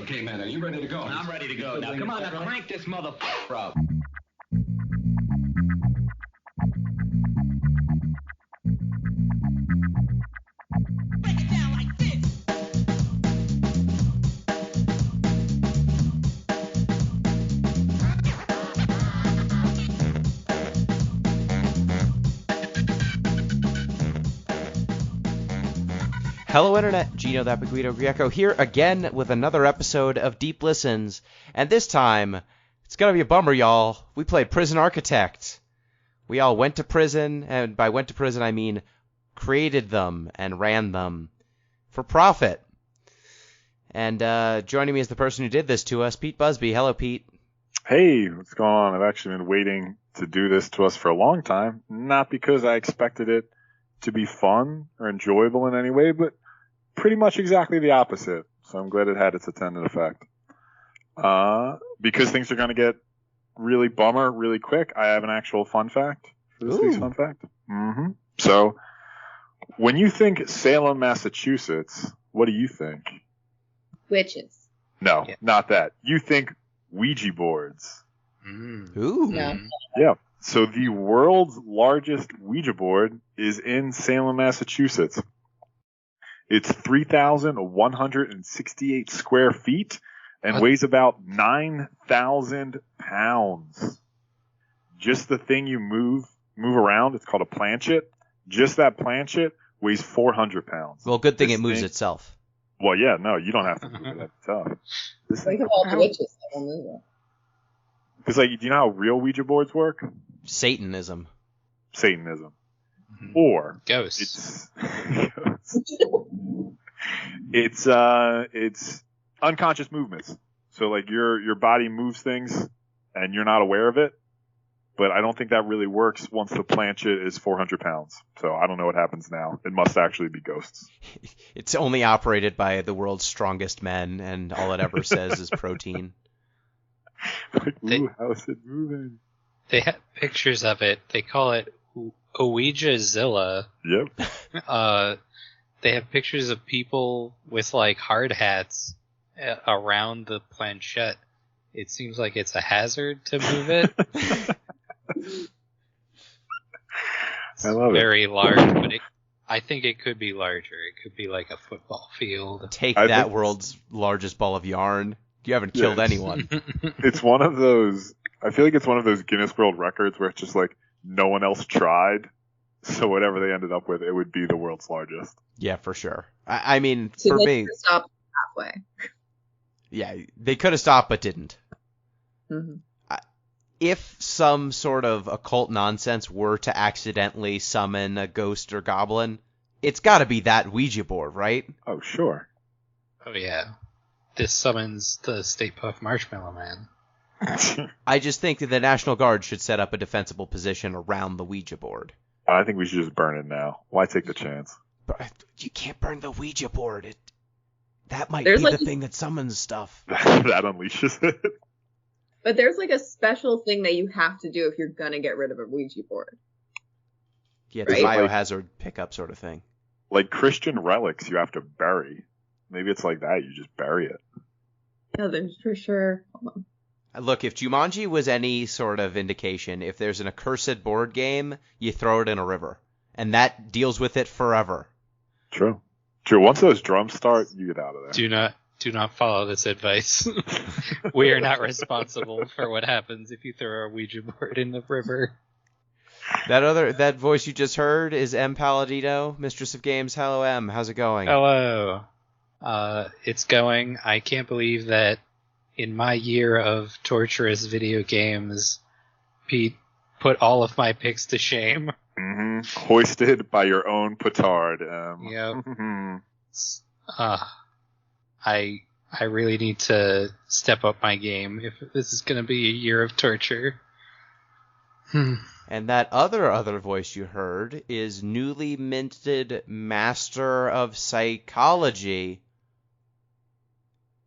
Okay, man, are you ready to go? I'm ready to go. Now, come on, now crank this motherfucker up. Break it down like this. Hello Internet, Gino that Guido Grieco here again with another episode of Deep Listens, and this time, it's gonna be a bummer, y'all. We played Prison Architect. We all went to prison, and by went to prison I mean created them and ran them for profit. And joining me is the person who did this to us, Pete Busby. Hello, Pete. Hey, what's going on? I've actually been waiting to do this to us for a long time, not because I expected it to be fun or enjoyable in any way, but pretty much exactly the opposite. So I'm glad it had its intended effect. Because things are going to get really bummer really quick, I have an actual fun fact for this week's fun fact. So when you think Salem, Massachusetts, what do you think? Witches. No, not that. You think Ouija boards. Ooh. Yeah. Yeah. So the world's largest Ouija board is in Salem, Massachusetts. It's 3,168 square feet and weighs about 9,000 pounds. Just the thing you move around, it's called a planchet. Just that planchet weighs 400 pounds. Well, good thing it moves itself. Well, yeah, no, you don't have to move it. That's tough. Think of all the witches that will move it. Because, like, do you know how real Ouija boards work? Satanism. Or Ghosts. It's unconscious movements. So like your body moves things and you're not aware of it. But I don't think that really works once the planchet is 400 pounds. So I don't know what happens now. It must actually be ghosts. It's only operated by the world's strongest men, and all it ever says is protein. Like, ooh, how is it moving? They have pictures of it. They call it Ouija-zilla. Yep. They have pictures of people with, like, hard hats around the planchette. It seems like it's a hazard to move it. I love it. Very large, but I think it could be larger. It could be like a football field. Take that, world's largest ball of yarn. You haven't killed anyone. It's one of those. I feel like it's one of those Guinness World Records where it's just like no one else tried, so whatever they ended up with, it would be the world's largest. Yeah, for sure. I mean, So for they me, stop halfway. yeah, they could have stopped but didn't. Mm-hmm. If some sort of occult nonsense were to accidentally summon a ghost or goblin, it's got to be that Ouija board, right? Oh, sure. Oh, yeah. This summons the Stay Puft Marshmallow Man. I just think that the National Guard should set up a defensible position around the Ouija board. I think we should just burn it now. Why take the chance? But you can't burn the Ouija board. That might There's be like the thing that summons stuff. That unleashes it. But there's like a special thing that you have to do if you're gonna get rid of a Ouija board. Yeah, it's a biohazard pickup sort of thing. Like Christian relics you have to bury. Maybe it's like that. You just bury it. Yeah, there's for sure. Hold on. Look, if Jumanji was any sort of indication, if there's an accursed board game, you throw it in a river. And that deals with it forever. True. Once those drums start, you get out of there. Do not follow this advice. We are not responsible for what happens if you throw a Ouija board in the river. That voice you just heard is M. Palladino, Mistress of Games. Hello, M. How's it going? Hello. It's going. I can't believe that in my year of torturous video games, Pete put all of my picks to shame. Mm-hmm. Hoisted by your own petard. Yep. I really need to step up my game if this is going to be a year of torture. And that other voice you heard is newly minted Master of Psychology,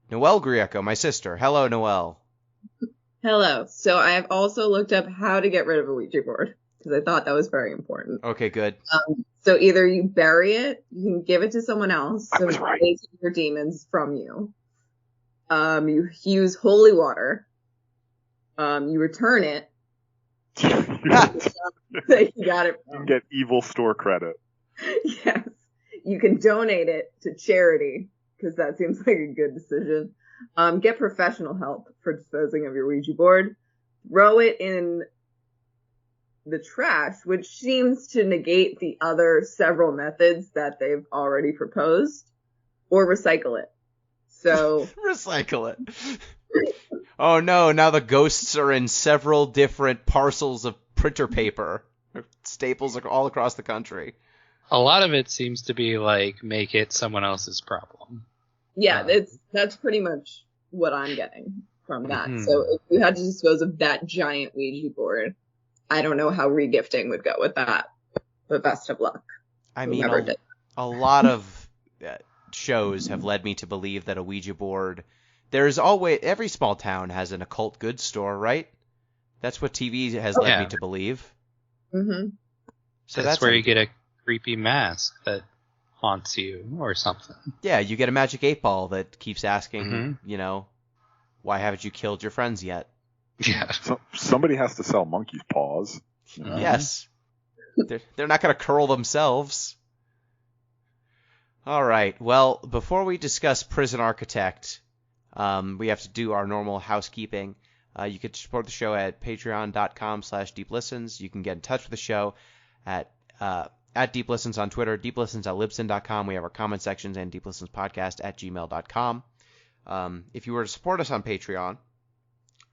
Noelle Grieco, my sister. Hello, Noelle. Hello. So I have also looked up how to get rid of a Ouija board because I thought that was very important. Okay, good. So either you bury it, you can give it to someone else, I so was it right. takes your demons from you, You use holy water. You return it. That you got it You from. can get evil store credit. Yes. You can donate it to charity, because that seems like a good decision. Get professional help for disposing of your Ouija board. Throw it in the trash, which seems to negate the other several methods that they've already proposed, or recycle it. So Recycle it. Oh no, now the ghosts are in several different parcels of printer paper. Staples all across the country. A lot of it seems to be like, make it someone else's problem. yeah, that's pretty much what I'm getting from that. Mhm. So if you had to dispose of that giant Ouija board, I don't know how regifting would go with that. But best of luck. I mean, Whoever did. a lot of shows have led me to believe that a Ouija board. There's always every small town has an occult goods store, right? That's what TV has led yeah. me to believe. Mm-hmm. So that's where you get a creepy mask that haunts you or something. Yeah, you get a magic 8-ball that keeps asking, Mhm. why haven't you killed your friends yet? Yeah. So, somebody has to sell monkey's paws. Mhm. Yes. They're not going to curl themselves. All right. Well, before we discuss Prison Architect, we have to do our normal housekeeping. You can support the show at patreon.com/deeplistens. You can get in touch with the show at deeplistens on Twitter, deeplistens@libsyn.com. We have our comment sections, and deeplistenspodcast@gmail.com. If you were to support us on Patreon,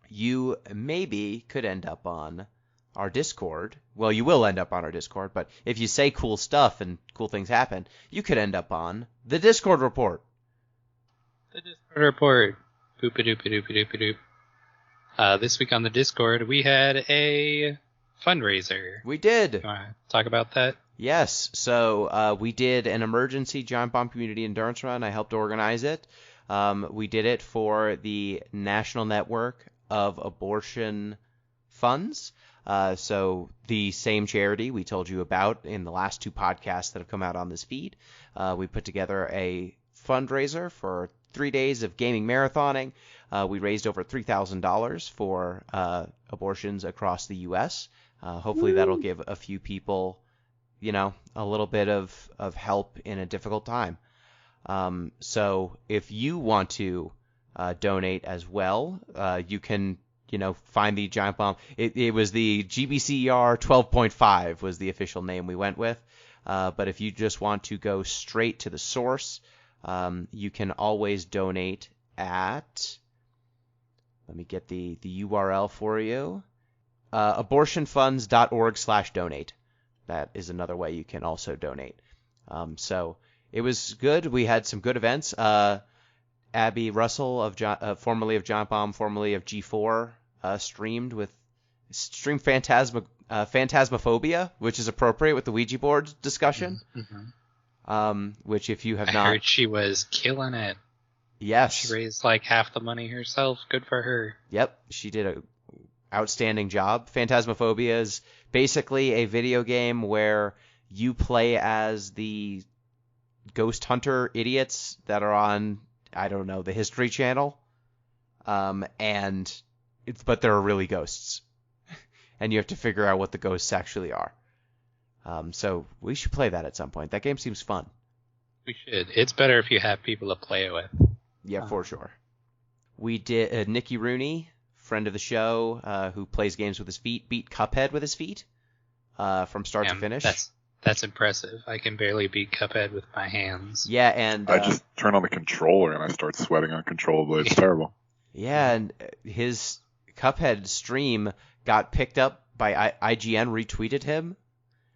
you maybe could end up on our Discord. Well, you will end up on our Discord, but if you say cool stuff and cool things happen, you could end up on the Discord report. The Discord report. Boop-a-doop-a-doop-a-doop-a-doop. This week on the Discord, we had a fundraiser. We did. You want to talk about that? Yes. So we did an emergency Giant Bomb Community Endurance Run. I helped organize it. We did it for the National Network of Abortion Funds. So the same charity we told you about in the last two podcasts that have come out on this feed. We put together a fundraiser for 3 days of gaming marathoning. We raised over $3,000 for abortions across the U.S. Hopefully that'll give a few people, a little bit of help in a difficult time. So if you want to donate as well, you can, find the Giant Bomb. It was the GBCER 12.5 was the official name we went with. But if you just want to go straight to the source, you can always donate at, let me get the URL for you, abortionfunds.org/donate. That is another way you can also donate. So it was good. We had some good events. Abby Russell, formerly of Giant Bomb, formerly of G4, streamed Phantasmophobia, which is appropriate with the Ouija board discussion. Mm-hmm. Which if you have I heard she was killing it. Yes. She raised like half the money herself. Good for her. Yep, she did an outstanding job. Phantasmophobia is basically a video game where you play as the ghost hunter idiots that are on, I don't know, the History Channel. But they're really ghosts. And you have to figure out what the ghosts actually are. So we should play that at some point. That game seems fun. We should. It's better if you have people to play it with. Yeah, for sure. We did Nikki Rooney, friend of the show, who plays games with his feet, beat Cuphead with his feet from start to finish. That's impressive. I can barely beat Cuphead with my hands. Yeah, and I just turn on the controller and I start sweating uncontrollably. It's terrible. Yeah, and his Cuphead stream got picked up by IGN, retweeted him,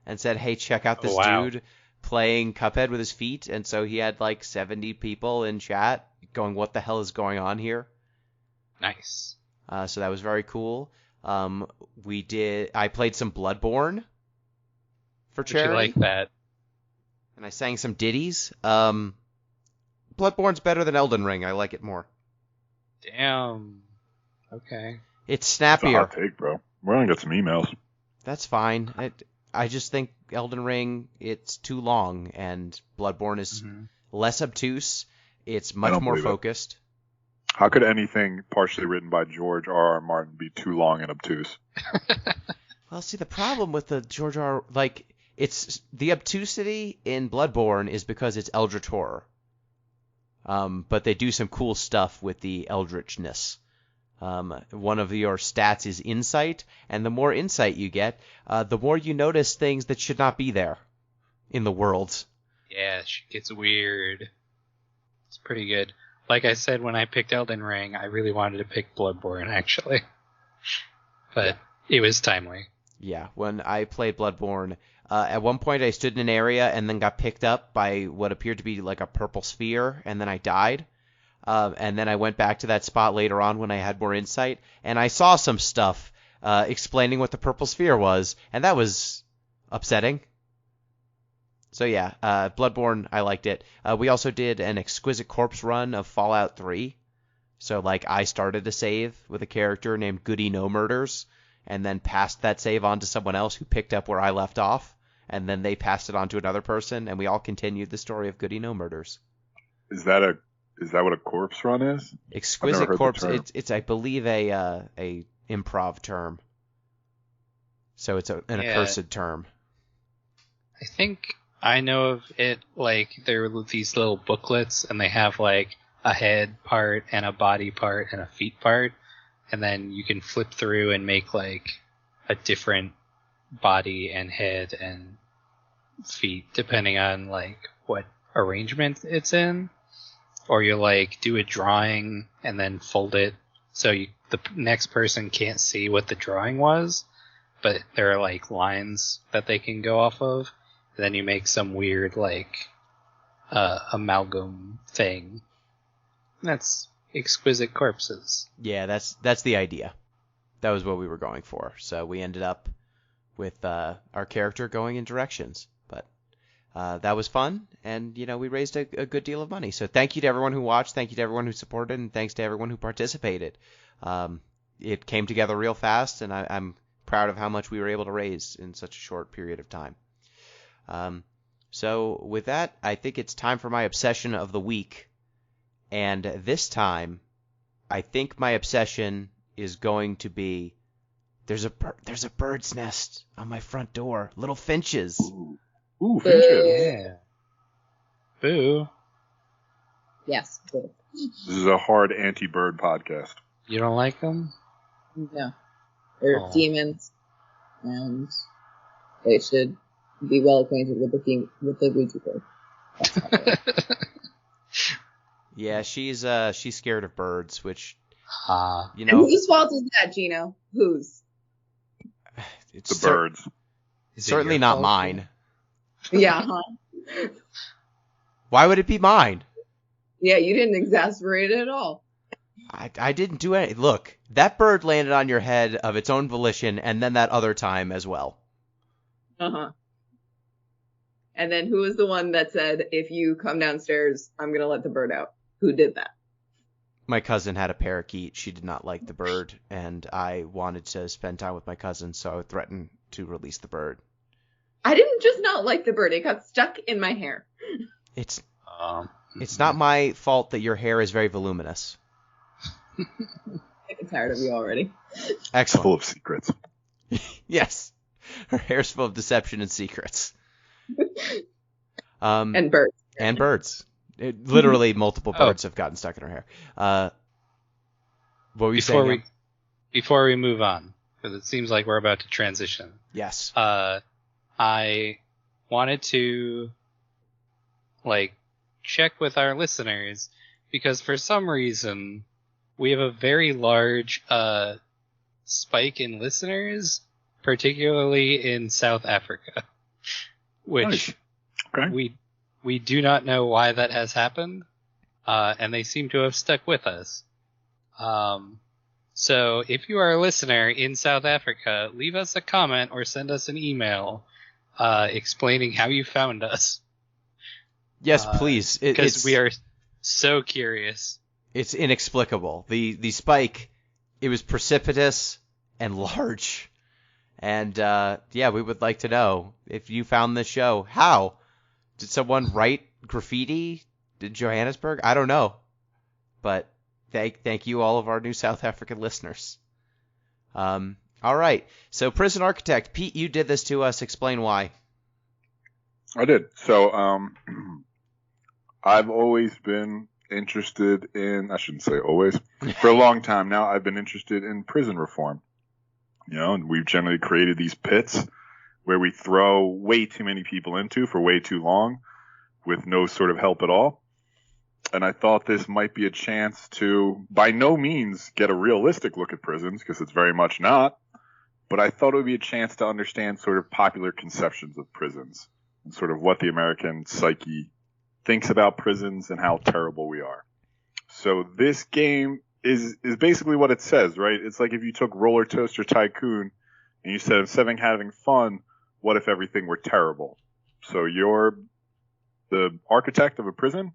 and said, "Hey, check out this dude playing Cuphead with his feet." And so he had like 70 people in chat going, "What the hell is going on here?" Nice. So that was very cool. I played some Bloodborne for charity. Did you like that? And I sang some ditties. Bloodborne's better than Elden Ring. I like it more. Damn. Okay. It's It's a snappier. hot take, bro. We're gonna get some emails. That's fine. I just think Elden Ring, it's too long, and Bloodborne is less obtuse. It's much more focused. How could anything partially written by George R.R. Martin be too long and obtuse? Well, see, the problem with the George R. It's the obtusity in Bloodborne is because it's eldritch horror. But they do some cool stuff with the eldritchness. One of your stats is insight, and the more insight you get, the more you notice things that should not be there in the world. Yeah, shit gets weird. It's pretty good. Like I said, when I picked Elden Ring, I really wanted to pick Bloodborne, actually. But it was timely. Yeah, when I played Bloodborne, at one point I stood in an area and then got picked up by what appeared to be like a purple sphere, and then I died. And then I went back to that spot later on when I had more insight, and I saw some stuff explaining what the purple sphere was, and that was upsetting. So yeah, Bloodborne, I liked it. We also did an Exquisite Corpse run of Fallout 3. So like I started a save with a character named Goody No Murders, and then passed that save on to someone else who picked up where I left off, and then they passed it on to another person, and we all continued the story of Goody No Murders. Is that what a corpse run is? Exquisite Corpse, it's I believe a improv term. So it's an accursed term. I think I know of it, like, there are these little booklets, and they have, like, a head part, and a body part, and a feet part, and then you can flip through and make, like, a different body and head and feet, depending on, like, what arrangement it's in. Or you, like, do a drawing and then fold it so the next person can't see what the drawing was, but there are, like, lines that they can go off of. Then you make some weird, like, amalgam thing. That's Exquisite Corpses. Yeah, that's the idea. That was what we were going for. So we ended up with our character going in directions. But that was fun, and, we raised a good deal of money. So thank you to everyone who watched, thank you to everyone who supported, and thanks to everyone who participated. It came together real fast, and I'm proud of how much we were able to raise in such a short period of time. So with that, I think it's time for my obsession of the week. And this time, I think my obsession is going to be there's a bird's nest on my front door. Little finches. Ooh, finches. Yeah. Boo. Yes. Boo. This is a hard anti-bird podcast. You don't like them? No. They're Aw. demons, and they should be well acquainted with the Ouija board. That's all it is. Yeah, she's scared of birds, which And whose fault is that, Gino? Whose? it's The birds. Is it certainly your not fault? mine. Yeah, huh? Why would it be mine? Yeah, you didn't exasperate it at all. I didn't do any. Look, that bird landed on your head of its own volition, and then that other time as well. Uh-huh. And then who was the one that said, if you come downstairs, I'm going to let the bird out? Who did that? My cousin had a parakeet. She did not like the bird, and I wanted to spend time with my cousin, so I threatened to release the bird. I didn't just not like the bird. It got stuck in my hair. It's not my fault that your hair is very voluminous. I'm tired of you already. Excellent. Full of secrets. Yes. Her hair's full of deception and secrets. And birds. And birds. Literally multiple birds have gotten stuck in her hair. What were you saying? Before we move on, because it seems like we're about to transition. Yes. I wanted to, check with our listeners, because for some reason, we have a very large spike in listeners, particularly in South Africa, which Nice. Okay. we do not know why that has happened, and they seem to have stuck with us. So if you are a listener in South Africa, leave us a comment or send us an email explaining how you found us. Yes, please. Because we are so curious. It's inexplicable. The spike, it was precipitous and large. And, we would like to know if you found this show. How? Did someone write graffiti in Johannesburg? I don't know. But Thank you, all of our new South African listeners. All right. So, Prison Architect, Pete, you did this to us. Explain why. I did. So, I've always been interested in, I shouldn't say always, for a long time now, I've been interested in prison reform. And we've generally created these pits where we throw way too many people into for way too long with no sort of help at all. And I thought this might be a chance to, by no means, get a realistic look at prisons, because it's very much not. But I thought it would be a chance to understand sort of popular conceptions of prisons and sort of what the American psyche thinks about prisons and how terrible we are. So this game is basically what it says, right? It's like if you took Roller Coaster Tycoon and you said, instead of having fun, what if everything were terrible? So you're the architect of a prison.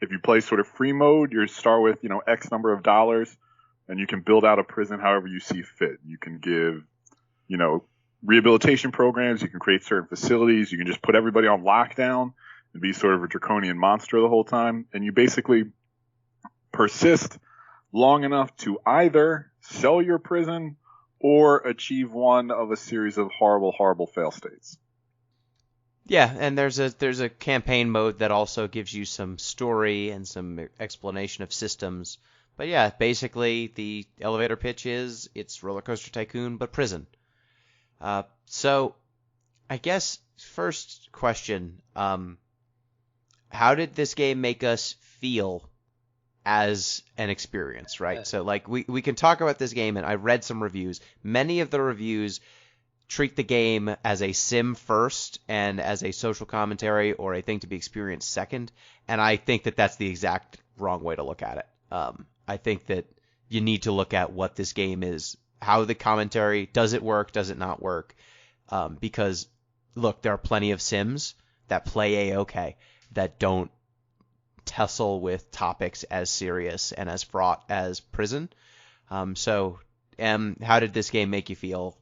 If you play sort of free mode, you start with, X number of dollars, and you can build out a prison however you see fit. You can give, rehabilitation programs. You can create certain facilities. You can just put everybody on lockdown and be sort of a draconian monster the whole time. And you basically persist long enough to either sell your prison or achieve one of a series of horrible, horrible fail states. Yeah, and there's a campaign mode that also gives you some story and some explanation of systems. But yeah, basically the elevator pitch is it's Roller Coaster Tycoon but prison. So I guess first question, how did this game make us feel as an experience, right? So like we can talk about this game, and I read some reviews. Many of the reviews treat the game as a sim first and as a social commentary or a thing to be experienced second, and I think that that's the exact wrong way to look at it. I think that you need to look at what this game is, how the commentary, does it work, does it not work? Because, look, there are plenty of sims that play A-OK, that don't tussle with topics as serious and as fraught as prison. So, how did this game make you feel?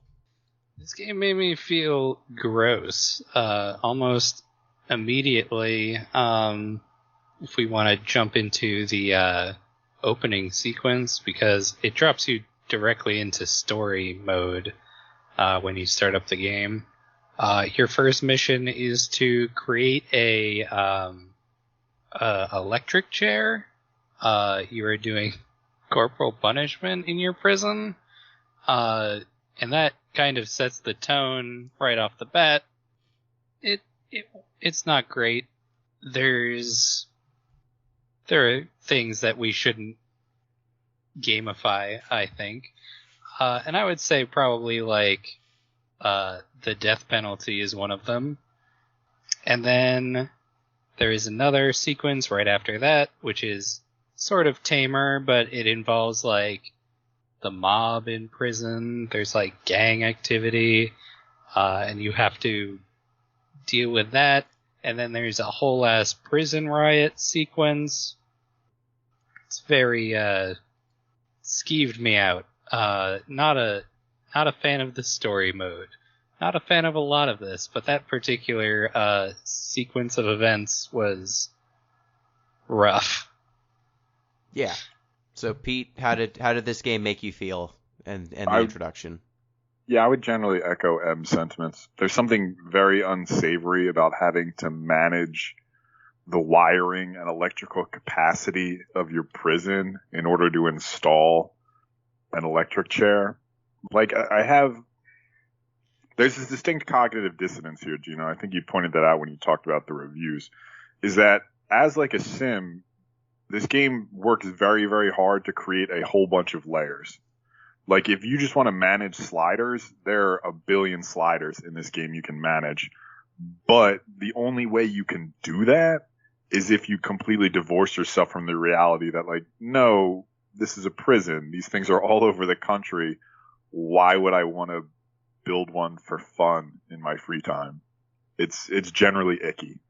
This game made me feel gross, almost immediately. If we want to jump into the opening sequence, because it drops you directly into story mode when you start up the game. Your first mission is to create a electric chair. You are doing corporal punishment in your prison, and that kind of sets the tone right off the bat. It's not great. There are things that we shouldn't gamify, I think. And I would say probably like the death penalty is one of them. And then there is another sequence right after that, which is sort of tamer, but it involves like the mob in prison. There's like gang activity, and you have to deal with that. And then there's a whole ass prison riot sequence. It's very skeeved me out. Not a fan of the story mode. Not a fan of a lot of this, but that particular sequence of events was rough. Yeah. So Pete, how did this game make you feel, and the introduction? Yeah, I would generally echo M's sentiments. There's something very unsavory about having to manage the wiring and electrical capacity of your prison in order to install an electric chair. Like, there's this distinct cognitive dissonance here, Gino. I think you pointed that out when you talked about the reviews, is that as like a sim, this game works very, very hard to create a whole bunch of layers. Like, if you just want to manage sliders, there are a billion sliders in this game you can manage. But the only way you can do that is if you completely divorce yourself from the reality that, like, no, this is a prison. These things are all over the country. Why would I want to build one for fun in my free time? It's generally icky.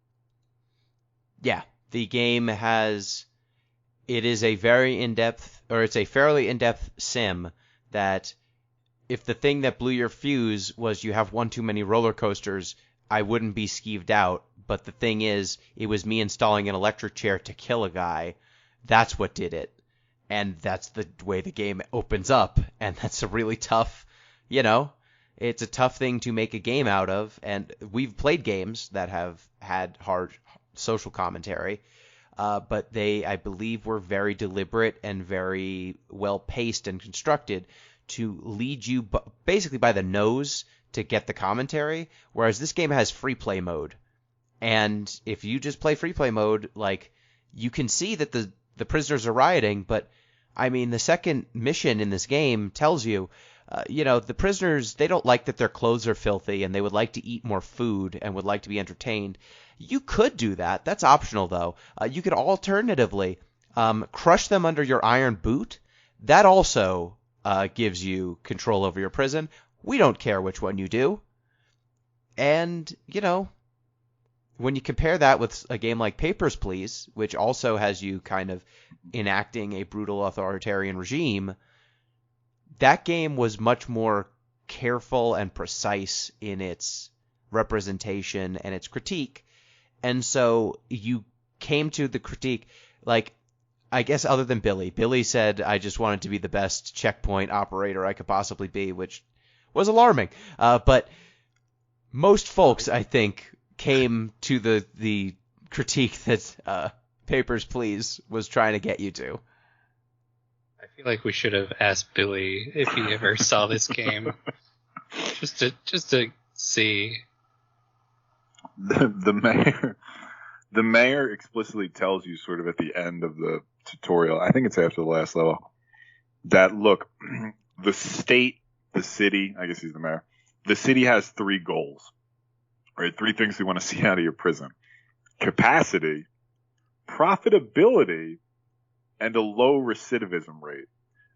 Yeah. The game it is a very in-depth, or it's a fairly in-depth sim that if the thing that blew your fuse was you have one too many roller coasters, I wouldn't be skeeved out. But the thing is, it was me installing an electric chair to kill a guy. That's what did it. And that's the way the game opens up, and that's a really tough, it's a tough thing to make a game out of. And we've played games that have had hard social commentary, but they, I believe, were very deliberate and very well paced and constructed to lead you basically by the nose to get the commentary, whereas this game has free play mode. And if you just play free play mode, like, you can see that the prisoners are rioting, but I mean, the second mission in this game tells you, the prisoners, they don't like that their clothes are filthy, and they would like to eat more food and would like to be entertained. You could do that. That's optional, though. You could alternatively crush them under your iron boot. That also gives you control over your prison. We don't care which one you do. And, when you compare that with a game like Papers, Please, which also has you kind of enacting a brutal authoritarian regime, that game was much more careful and precise in its representation and its critique. And so you came to the critique, like, I guess other than Billy. Billy said, I just wanted to be the best checkpoint operator I could possibly be, which was alarming. But most folks, I think, came to the critique that Papers, Please was trying to get you to. I feel like we should have asked Billy if he ever saw this game, just to see. The mayor explicitly tells you sort of at the end of the tutorial, I think it's after the last level, that look, the city, I guess he's the mayor, the city has 3 goals, right? 3 things we want to see out of your prison: capacity, profitability, and a low recidivism rate.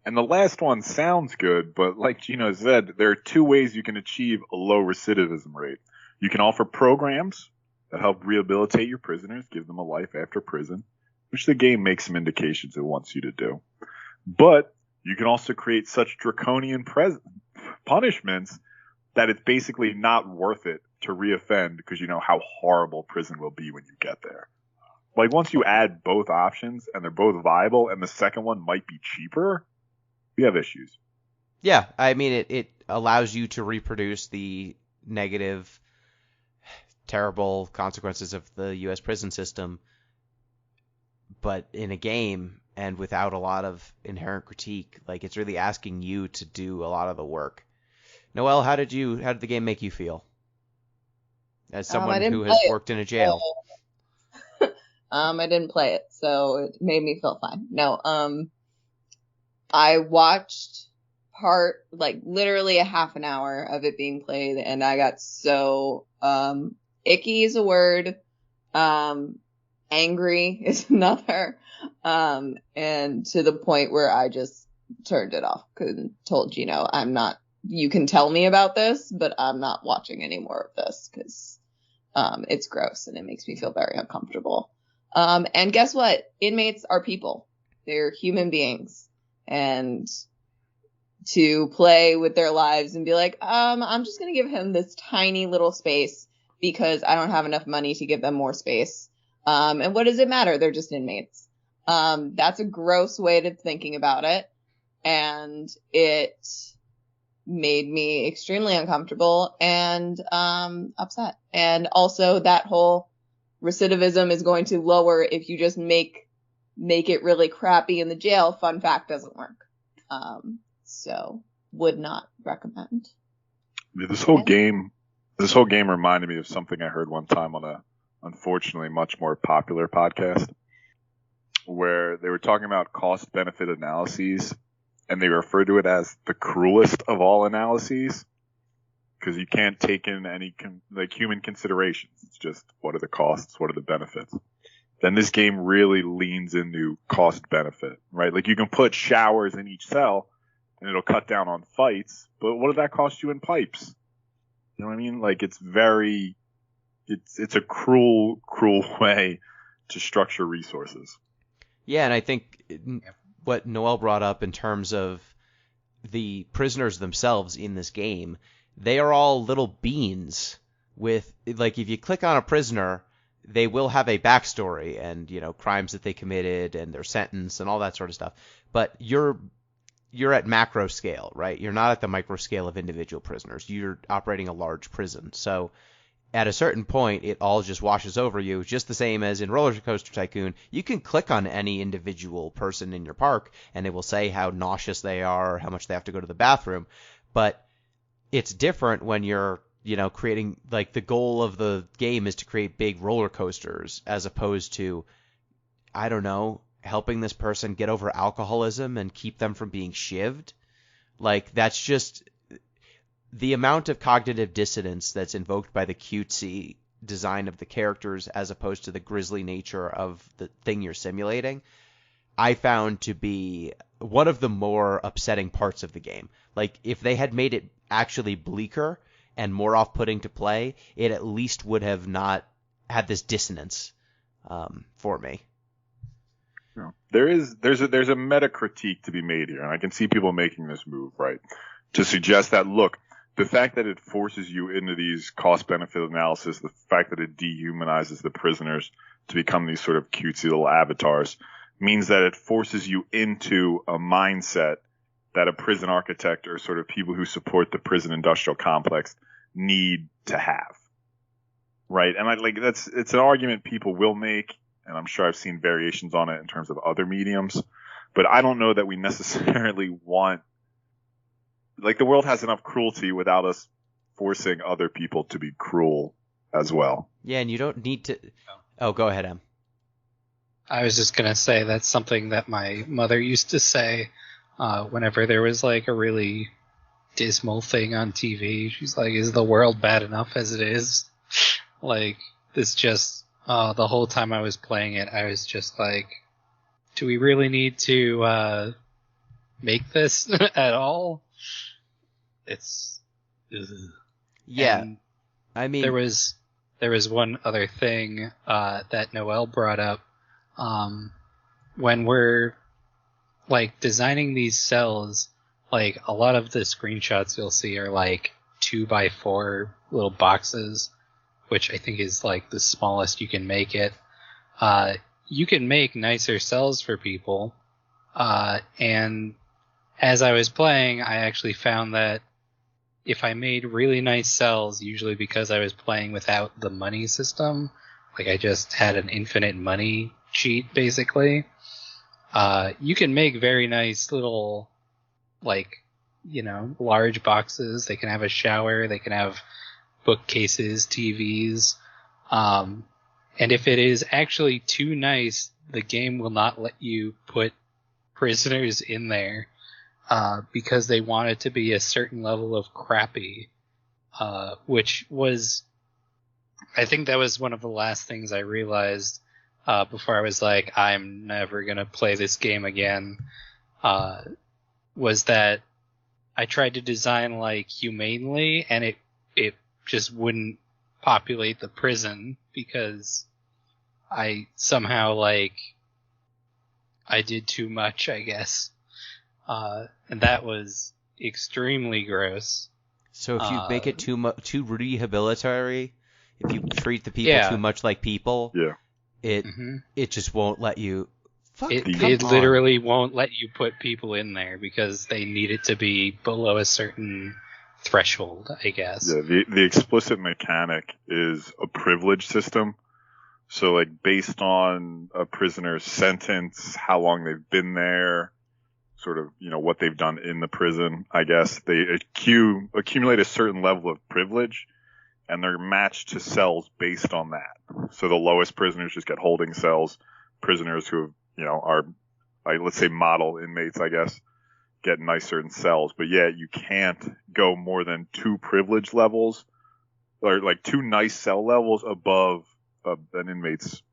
And the last one sounds good, but like Gino said, there are 2 ways you can achieve a low recidivism rate. You can offer programs that help rehabilitate your prisoners, give them a life after prison, which the game makes some indications it wants you to do. But you can also create such draconian punishments that it's basically not worth it to reoffend, because you know how horrible prison will be when you get there. Like, once you add both options and they're both viable and the second one might be cheaper, we have issues. Yeah, I mean, it allows you to reproduce the negative, terrible consequences of the U.S. prison system, but in a game and without a lot of inherent critique. Like, it's really asking you to do a lot of the work. Noelle, how did the game make you feel? As someone who has worked in a jail. I didn't play it, so it made me feel fine. No, I watched literally a half an hour of it being played, and I got so, icky is a word, angry is another, and to the point where I just turned it off, and told Gino, you can tell me about this, but I'm not watching any more of this, because, it's gross, and it makes me feel very uncomfortable. And guess what? Inmates are people. They're human beings. And to play with their lives and be like, I'm just going to give him this tiny little space because I don't have enough money to give them more space. And what does it matter? They're just inmates. That's a gross way of thinking about it. And it made me extremely uncomfortable and upset. And also that whole recidivism is going to lower if you just make it really crappy in the jail. Fun fact, doesn't work. So would not recommend. Yeah, this whole game reminded me of something I heard one time on a unfortunately much more popular podcast, where they were talking about cost benefit analyses, and they referred to it as the cruelest of all analyses, because you can't take in any human considerations. It's just, what are the costs? What are the benefits? Then this game really leans into cost benefit, right? Like, you can put showers in each cell and it'll cut down on fights, but what did that cost you in pipes? You know what I mean? Like, it's a cruel way to structure resources. Yeah, and I think what Noelle brought up in terms of the prisoners themselves in this game, they are all little beans with, like, if you click on a prisoner, they will have a backstory and, crimes that they committed and their sentence and all that sort of stuff. But you're at macro scale, right? You're not at the micro scale of individual prisoners. You're operating a large prison. So at a certain point, it all just washes over you, just the same as in Roller Coaster Tycoon. You can click on any individual person in your park, and it will say how nauseous they are or how much they have to go to the bathroom. But it's different when you're, creating, like, the goal of the game is to create big roller coasters as opposed to, I don't know, helping this person get over alcoholism and keep them from being shivved. Like, that's just the amount of cognitive dissonance that's invoked by the cutesy design of the characters as opposed to the grisly nature of the thing you're simulating, I found to be one of the more upsetting parts of the game. Like, if they had made it actually bleaker and more off-putting to play, it at least would have not had this dissonance for me. There's a meta critique to be made here, and I can see people making this move, right? To suggest that, look, the fact that it forces you into these cost-benefit analysis, the fact that it dehumanizes the prisoners to become these sort of cutesy little avatars, means that it forces you into a mindset that a prison architect or sort of people who support the prison industrial complex need to have, right? And it's an argument people will make, and I'm sure I've seen variations on it in terms of other mediums, but I don't know that we necessarily want, like, the world has enough cruelty without us forcing other people to be cruel as well. Yeah, and you don't need to. Oh, go ahead, Em. I was just going to say that's something that my mother used to say whenever there was, like, a really dismal thing on TV. She's like, is the world bad enough as it is? Like, this just, the whole time I was playing it, I was just like, do we really need to make this at all? It's... Ugh. Yeah. And I mean... There was one other thing that Noelle brought up. When we're, like, designing these cells, like, a lot of the screenshots you'll see are, like, 2x4 little boxes, which I think is, like, the smallest you can make it. You can make nicer cells for people, and as I was playing, I actually found that if I made really nice cells, usually because I was playing without the money system, like, I just had an infinite money cheat, basically, you can make very nice little, like, large boxes. They can have a shower, they can have bookcases, TVs, and if it is actually too nice, the game will not let you put prisoners in there, because they want it to be a certain level of crappy, which was, I think that was one of the last things I realized before I was like, I'm never going to play this game again, was that I tried to design, like, humanely, and it just wouldn't populate the prison because I somehow, like, I did too much, I guess. And that was extremely gross. So if you make it too rehabilitatory, if you treat the people too much like people, it just won't let you. It literally won't let you put people in there because they need it to be below a certain threshold, I guess. Yeah, the explicit mechanic is a privilege system. So, like, based on a prisoner's sentence, how long they've been there, sort of, what they've done in the prison, I guess, they accumulate a certain level of privilege, and they're matched to cells based on that. So the lowest prisoners just get holding cells. Prisoners who, are, like, let's say model inmates, I guess, get nicer in cells. But yeah, you can't go more than 2 privilege levels, or like 2 nice cell levels above an inmate's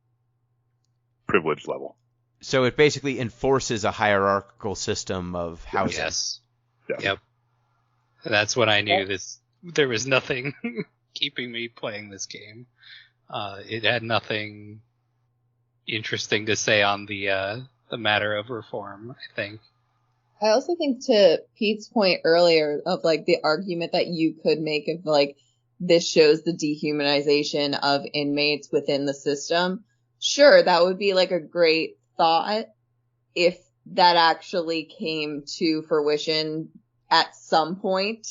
privilege level. So it basically enforces a hierarchical system of housing. Yes. Yep. That's when I knew there was nothing keeping me playing this game. It had nothing interesting to say on the matter of reform, I think. I also think, to Pete's point earlier of, like, the argument that you could make of, like, this shows the dehumanization of inmates within the system. Sure, that would be like a great thought if that actually came to fruition at some point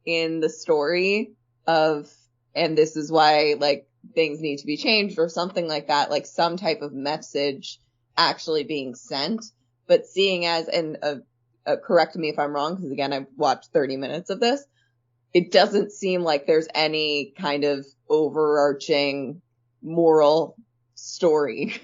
in the story of, and this is why like things need to be changed or something like that, like some type of message actually being sent. But seeing as, and correct me if I'm wrong, because again, I've watched 30 minutes of this, it doesn't seem like there's any kind of overarching moral story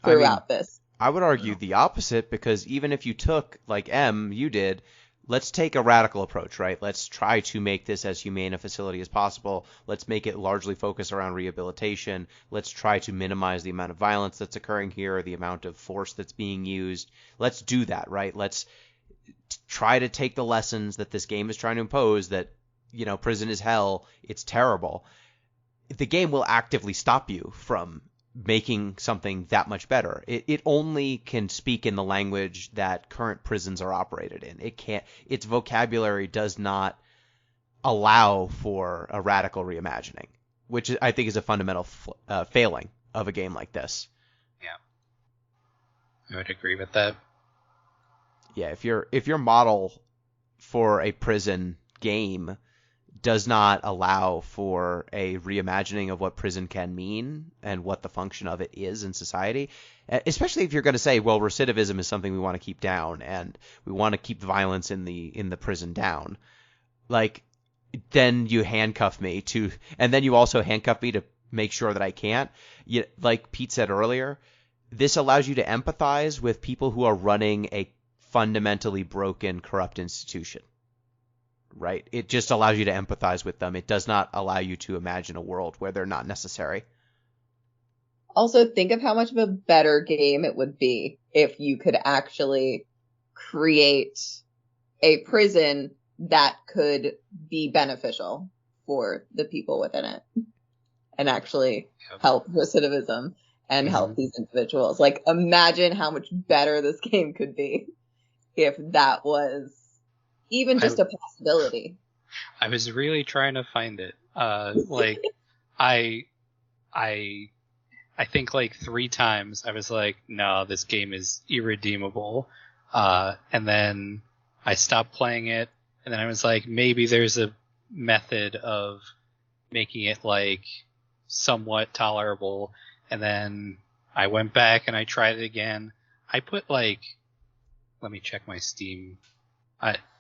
throughout this. I would argue the opposite, because even if you took, like you did, let's take a radical approach, right? Let's try to make this as humane a facility as possible. Let's make it largely focus around rehabilitation. Let's try to minimize the amount of violence that's occurring here, the amount of force that's being used. Let's do that, right? Let's try to take the lessons that this game is trying to impose, that, you know, prison is hell, it's terrible. The game will actively stop you from making something that much better. It only can speak in the language that current prisons are operated in. It can't. Its vocabulary does not allow for a radical reimagining, which I think is a fundamental failing of a game like this. Yeah, I would agree with that. Yeah, if your model for a prison game does not allow for a reimagining of what prison can mean and what the function of it is in society, especially if you're going to say, well, recidivism is something we want to keep down and we want to keep violence in the prison down, like, then you handcuff me to, and then you also handcuff me to make sure that I can't. Like Pete said earlier, this allows you to empathize with people who are running a fundamentally broken, corrupt institution. Right? It just allows you to empathize with them. It does not allow you to imagine a world where they're not necessary. Also, think of how much of a better game it would be if you could actually create a prison that could be beneficial for the people within it and actually help recidivism and help these individuals. Like, imagine how much better this game could be if that was even just a possibility. I was really trying to find it. Like, I think like 3 times I was like, no, this game is irredeemable. And then I stopped playing it, and then I was like, maybe there's a method of making it like somewhat tolerable. And then I went back and I tried it again. I put like, let me check my Steam.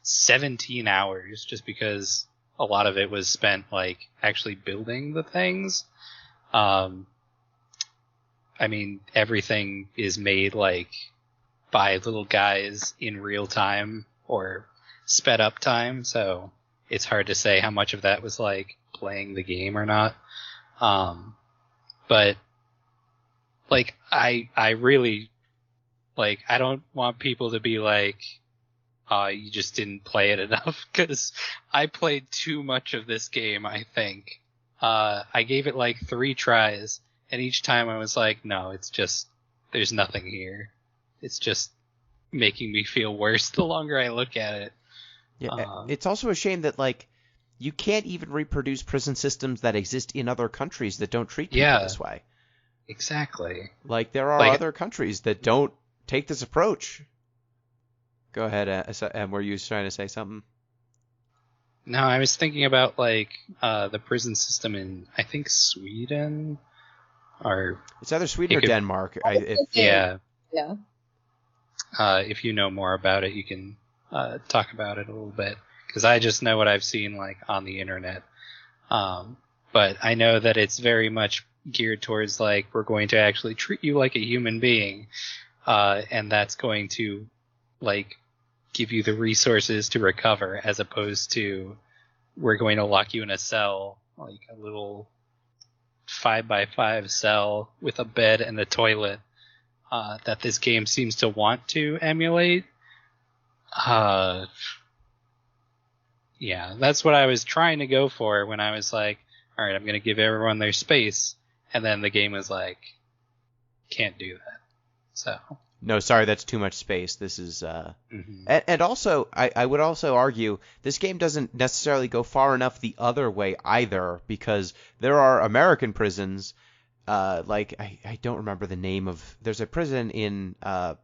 17 hours, just because a lot of it was spent like actually building the things. I mean, everything is made like by little guys in real time or sped up time, so it's hard to say how much of that was like playing the game or not. But like I really, like, I don't want people to be like, you just didn't play it enough, because I played too much of this game, I think. I gave it like 3 tries, and each time I was like, no, it's just, there's nothing here. It's just making me feel worse the longer I look at it. Yeah, it's also a shame that, like, you can't even reproduce prison systems that exist in other countries that don't treat people this way. Exactly. Like, there are other countries that don't take this approach. Go ahead, were you trying to say something? No, I was thinking about, like, the prison system in, I think, Sweden, or... It's either Sweden or Denmark. Yeah. If you know more about it, you can talk about it a little bit, because I just know what I've seen, like, on the internet. But I know that it's very much geared towards, like, we're going to actually treat you like a human being, and that's going to, like, give you the resources to recover, as opposed to we're going to lock you in a cell, like a little 5x5 cell with a bed and a toilet, that this game seems to want to emulate. Yeah, that's what I was trying to go for when I was like, all right, I'm going to give everyone their space. And then the game was like, can't do that. So No, sorry, that's too much space. This is Mhm. and also I would also argue this game doesn't necessarily go far enough the other way either, because there are American prisons, like I don't remember the name of, there's a prison in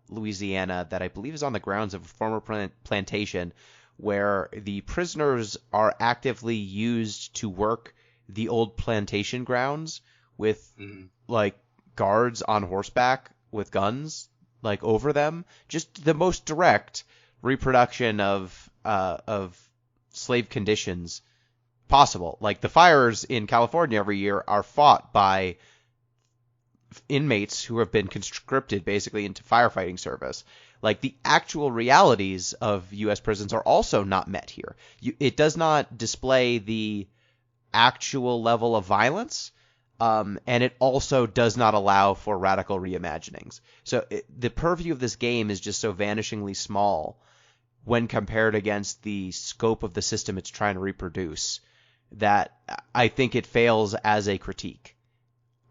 Louisiana that I believe is on the grounds of a former plantation, where the prisoners are actively used to work the old plantation grounds with Mhm. like guards on horseback with guns like over them. Just the most direct reproduction of slave conditions possible. Like the fires in California every year are fought by inmates who have been conscripted basically into firefighting service. Like the actual realities of U.S. prisons are also not met here. It does not display the actual level of violence, and it also does not allow for radical reimaginings. So the purview of this game is just so vanishingly small when compared against the scope of the system it's trying to reproduce, that I think it fails as a critique.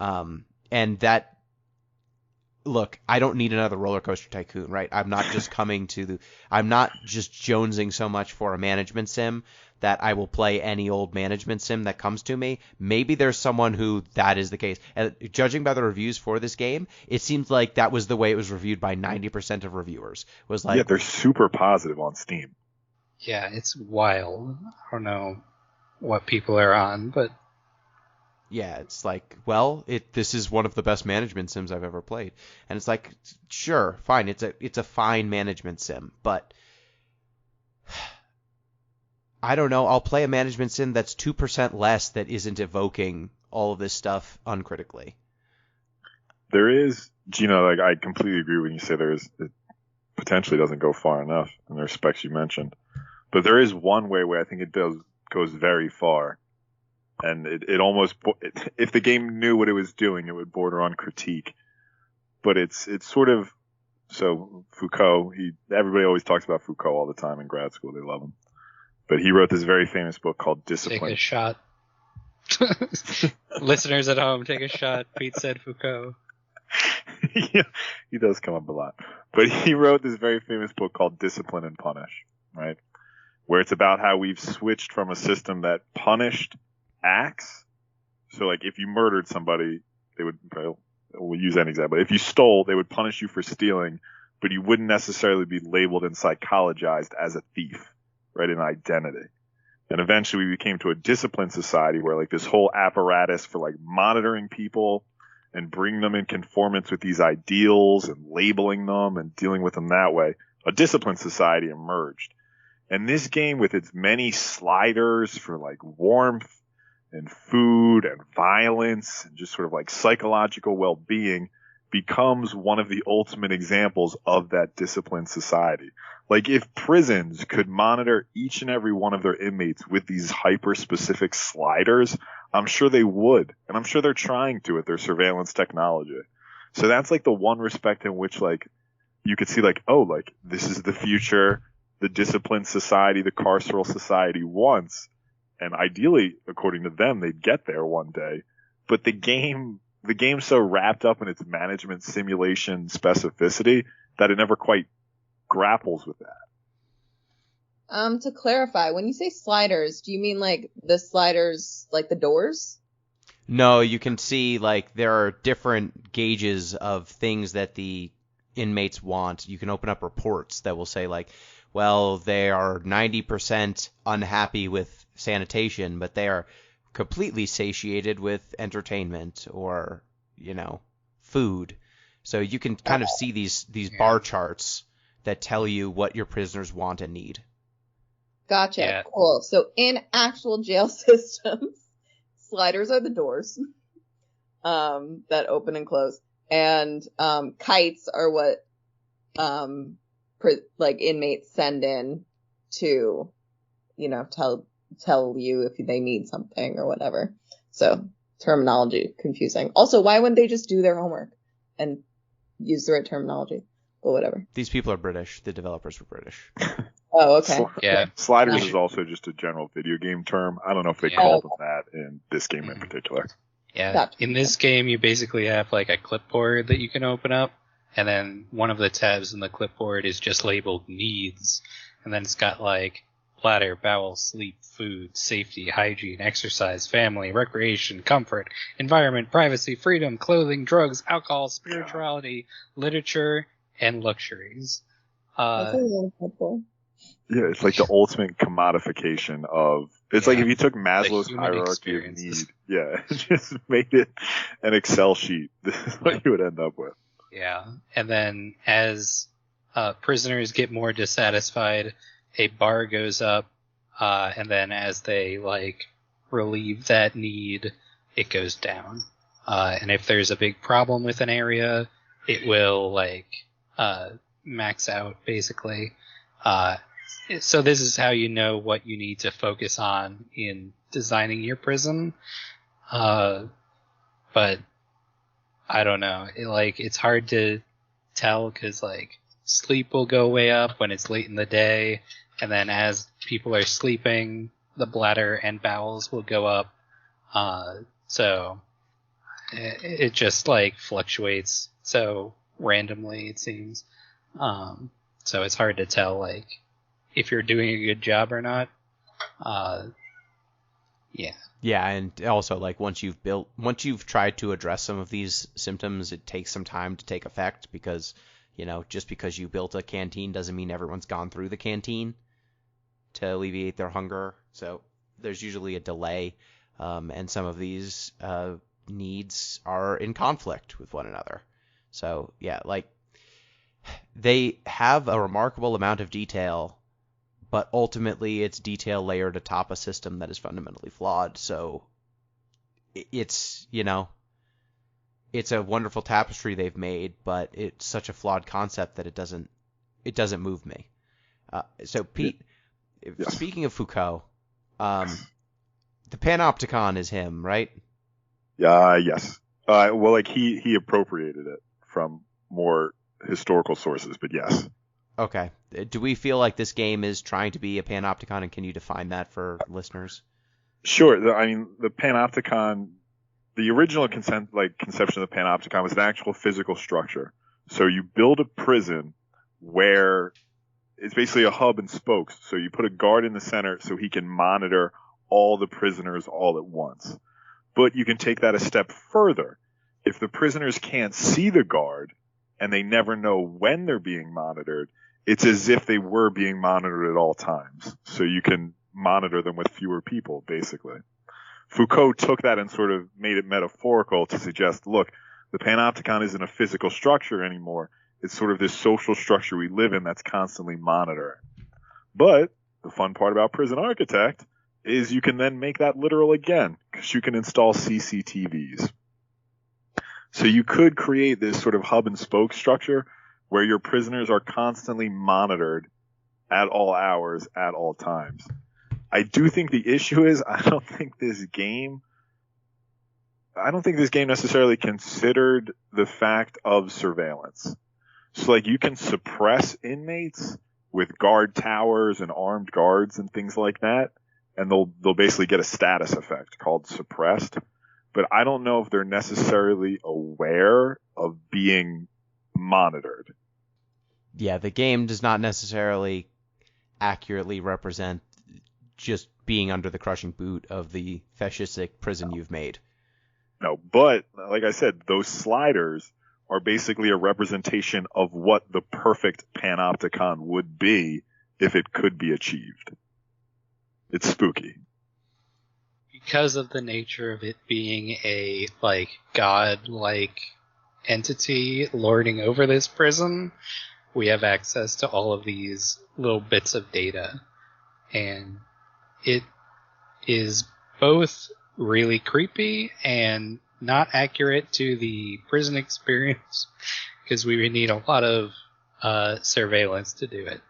And that, look, I don't need another roller coaster tycoon, right? I'm not just jonesing so much for a management sim that I will play any old management sim that comes to me. Maybe there's someone who that is the case. And judging by the reviews for this game, it seems like that was the way it was reviewed by 90% of reviewers. Was like, Yeah, they're super positive on Steam. Yeah, it's wild. I don't know what people are on, but yeah, it's like, well, this is one of the best management sims I've ever played. And it's like, sure, fine, it's a fine management sim, but I don't know, I'll play a management sim that's 2% less that isn't evoking all of this stuff uncritically. There is, Gino, like I completely agree when you say it potentially doesn't go far enough in the respects you mentioned. But there is one way where I think it goes very far. And it almost, if the game knew what it was doing, it would border on critique. But it's sort of, so Foucault, everybody always talks about Foucault all the time in grad school. They love him. But he wrote this very famous book called Discipline. take a shot. Listeners at home, take a shot. Pete said Foucault. Yeah, he does come up a lot. But he wrote this very famous book called Discipline and Punish, right? Where it's about how we've switched from a system that punished acts. So like if you murdered somebody, they would, we'll use that example. If you stole, they would punish you for stealing, but you wouldn't necessarily be labeled and psychologized as a thief, right? An identity. And eventually we came to a disciplined society where like this whole apparatus for like monitoring people and bringing them in conformance with these ideals and labeling them and dealing with them that way, a disciplined society emerged. And this game, with its many sliders for like warmth and food and violence and just sort of like psychological well-being, becomes one of the ultimate examples of that disciplined society. Like if prisons could monitor each and every one of their inmates with these hyper-specific sliders, I'm sure they would. And I'm sure they're trying to with their surveillance technology. So that's like the one respect in which like you could see like, oh, like this is the future the disciplined society, the carceral society wants. And ideally, according to them, they'd get there one day. But the game's so wrapped up in its management simulation specificity that it never quite grapples with that. To clarify, when you say sliders, do you mean like the sliders, like the doors? No, you can see like there are different gauges of things that the inmates want. You can open up reports that will say like, well, they are 90% unhappy with sanitation, but they are completely satiated with entertainment or, food. So you can kind of see these bar charts that tell you what your prisoners want and need. Gotcha. Yeah. Cool. So in actual jail systems, sliders are the doors that open and close, and kites are what like inmates send in to, tell you if they need something or whatever. So terminology confusing. Also, why wouldn't they just do their homework and use the right terminology? But whatever. These people are British. The developers were British. Oh, okay. Yeah. Sliders is also just a general video game term. I don't know if they called them that in this game in particular. Yeah. Gotcha. In this game, you basically have like a clipboard that you can open up, and then one of the tabs in the clipboard is just labeled needs, and then it's got like bladder, bowel, sleep, food, safety, hygiene, exercise, family, recreation, comfort, environment, privacy, freedom, clothing, drugs, alcohol, spirituality, literature, and luxuries. That's a little helpful. Yeah, it's like the ultimate commodification of. It's like if you took Maslow's human hierarchy of experiences. need, and just made it an Excel sheet. This is what you would end up with. Yeah, and then as prisoners get more dissatisfied, a bar goes up, and then as they like relieve that need, it goes down. And if there's a big problem with an area, it will like max out basically. So this is how you know what you need to focus on in designing your prison. But I don't know. It's hard to tell because like sleep will go way up when it's late in the day, and then as people are sleeping, the bladder and bowels will go up. So it just like fluctuates so randomly, it seems. So it's hard to tell like if you're doing a good job or not. Yeah, and also like once you've tried to address some of these symptoms, it takes some time to take effect because, just because you built a canteen doesn't mean everyone's gone through the canteen to alleviate their hunger. So there's usually a delay, and some of these needs are in conflict with one another. So yeah, like they have a remarkable amount of detail, but ultimately it's detail layered atop a system that is fundamentally flawed. So it's, it's a wonderful tapestry they've made, but it's such a flawed concept that it doesn't move me. So Pete, speaking of Foucault, the Panopticon is him, right? Yes. Well, like he appropriated it from more historical sources, but yes. Okay. Do we feel like this game is trying to be a panopticon, and can you define that for listeners? Sure. The panopticon, the original conception of the panopticon was an actual physical structure. So you build a prison where it's basically a hub and spokes. So you put a guard in the center so he can monitor all the prisoners all at once. But you can take that a step further. If the prisoners can't see the guard and they never know when they're being monitored, it's as if they were being monitored at all times. So you can monitor them with fewer people, basically. Foucault took that and sort of made it metaphorical to suggest, look, the panopticon isn't a physical structure anymore. It's sort of this social structure we live in that's constantly monitoring. But the fun part about Prison Architect is you can then make that literal again, because you can install CCTVs. So you could create this sort of hub and spoke structure where your prisoners are constantly monitored at all hours, at all times. I do think the issue is I don't think this game necessarily considered the fact of surveillance. So like you can suppress inmates with guard towers and armed guards and things like that, and they'll basically get a status effect called suppressed. But I don't know if they're necessarily aware of being monitored. Yeah, the game does not necessarily accurately represent just being under the crushing boot of the fascistic prison you've made. No, but like I said, those sliders are basically a representation of what the perfect panopticon would be if it could be achieved. It's spooky. Because of the nature of it being a god-like entity lording over this prison, we have access to all of these little bits of data, and it is both really creepy and not accurate to the prison experience because we would need a lot of surveillance to do it.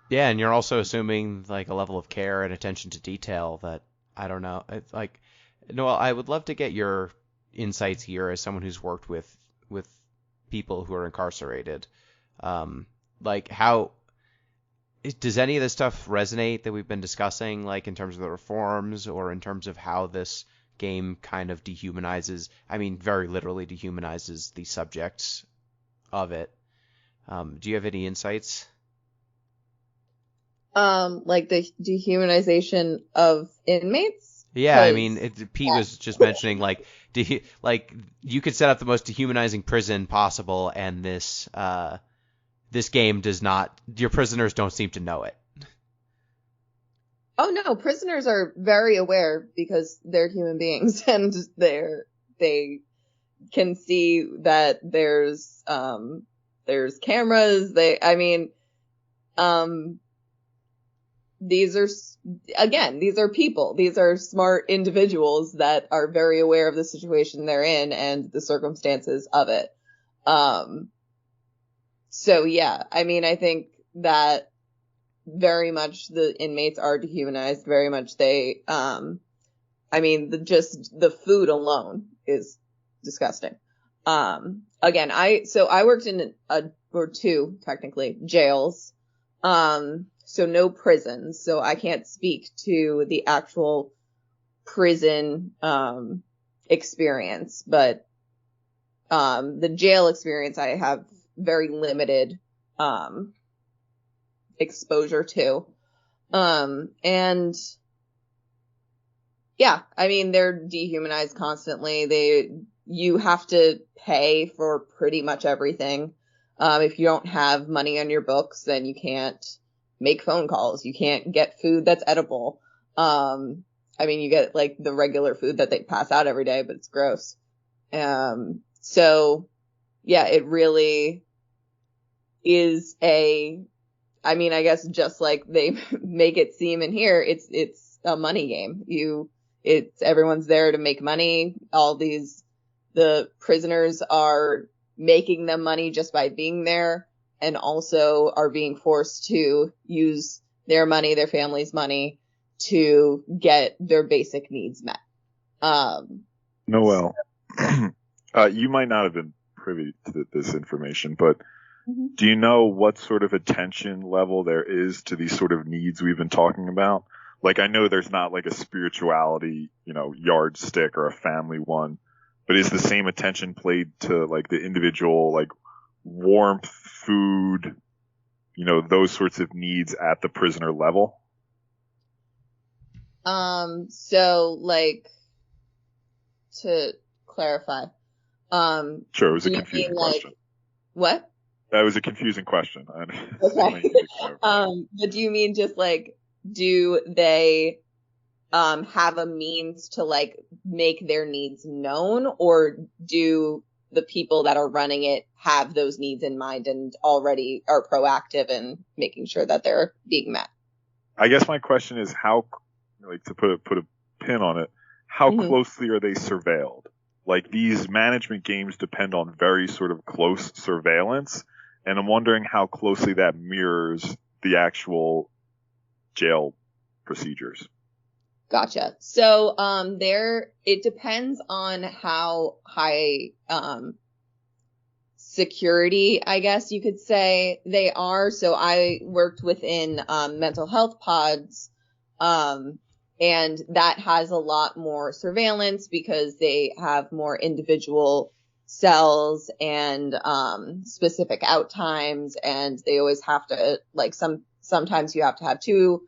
Yeah, and you're also assuming like a level of care and attention to detail that I don't know. It's like, Noelle, I would love to get your insights here as someone who's worked with people who are incarcerated. Like how does any of this stuff resonate that we've been discussing, like in terms of the reforms or in terms of how this game kind of dehumanizes, I mean, very literally dehumanizes the subjects of it. Do you have any insights? Like the dehumanization of inmates? Yeah, I 'Cause- mean, Pete was just mentioning like you could set up the most dehumanizing prison possible, and this game does not. Your prisoners don't seem to know it. Oh no, prisoners are very aware because they're human beings and they can see that there's cameras. These are people. These are smart individuals that are very aware of the situation they're in and the circumstances of it. So yeah, I mean, I think that very much the inmates are dehumanized. Very much just the food alone is disgusting. Again, I worked in two technically jails. So no prisons. So I can't speak to the actual prison, experience, but, the jail experience I have very limited, exposure to. And yeah, I mean, they're dehumanized constantly. You have to pay for pretty much everything. If you don't have money on your books, then you can't make phone calls. You can't get food that's edible. I mean, you get like the regular food that they pass out every day, but it's gross. So yeah, it really is I mean, I guess just like they make it seem in here, it's a money game. Everyone's there to make money. The prisoners are making them money just by being there, and also are being forced to use their money, their family's money, to get their basic needs met. Noelle, you might not have been privy to this information, but do you know what sort of attention level there is to these sort of needs we've been talking about? Like, I know there's not like a spirituality, yardstick or a family one, but is the same attention played to like the individual, like warmth, food, those sorts of needs at the prisoner level? So like, to clarify, sure, it was a confusing question. What? That was a confusing question. Okay. But do you mean just like, do they have a means to like make their needs known, or do the people that are running it have those needs in mind and already are proactive in making sure that they're being met? I guess my question is how, like, to put a pin on it, how closely are they surveilled? Like, these management games depend on very sort of close surveillance, and I'm wondering how closely that mirrors the actual jail procedures. Gotcha. So, it depends on how high, security, I guess you could say, they are. So I worked within, mental health pods, and that has a lot more surveillance because they have more individual cells and, specific out times, and they always have to, like, sometimes you have to have two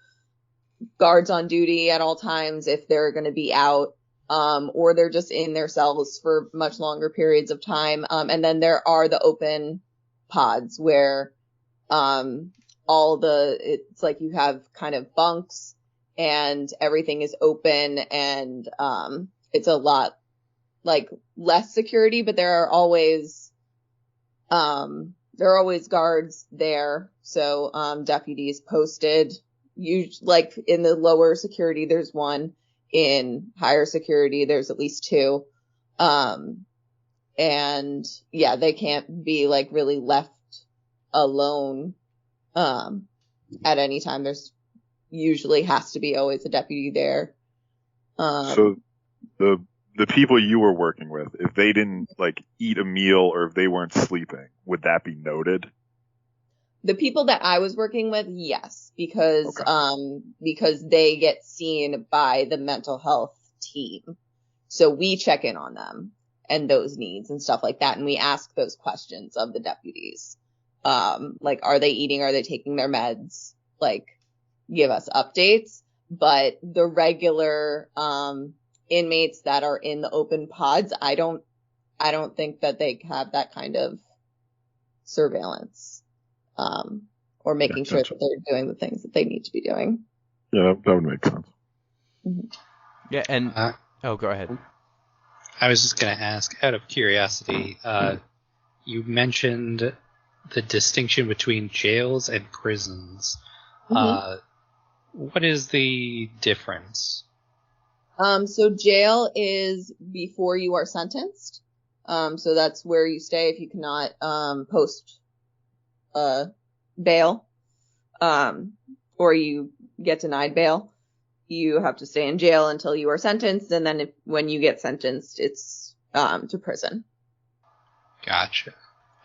guards on duty at all times if they're going to be out, or they're just in their cells for much longer periods of time. And then there are the open pods where, it's like you have kind of bunks and everything is open, and, it's a lot like less security, but there are always guards there. So, deputies posted. Like in the lower security, there's one. In higher security, there's at least two. And yeah, they can't be like really left alone, at any time. There's usually has to be always a deputy there. So the people you were working with, if they didn't like eat a meal or if they weren't sleeping, would that be noted? The people that I was working with, yes, because they get seen by the mental health team. So we check in on them. those needs and stuff like that. And we ask those questions of the deputies. Like, are they eating? Are they taking their meds? Like, give us updates. But the regular inmates that are in the open pods, I don't think that they have that kind of surveillance, or making sure that they're doing the things that they need to be doing. Yeah, that would make sense. Mm-hmm. Yeah, and go ahead. I was just going to ask, out of curiosity, you mentioned the distinction between jails and prisons. Mm-hmm. What is the difference? So jail is before you are sentenced. So that's where you stay if you cannot post bail, or you get denied bail. You have to stay in jail until you are sentenced, and then when you get sentenced, it's to prison. Gotcha.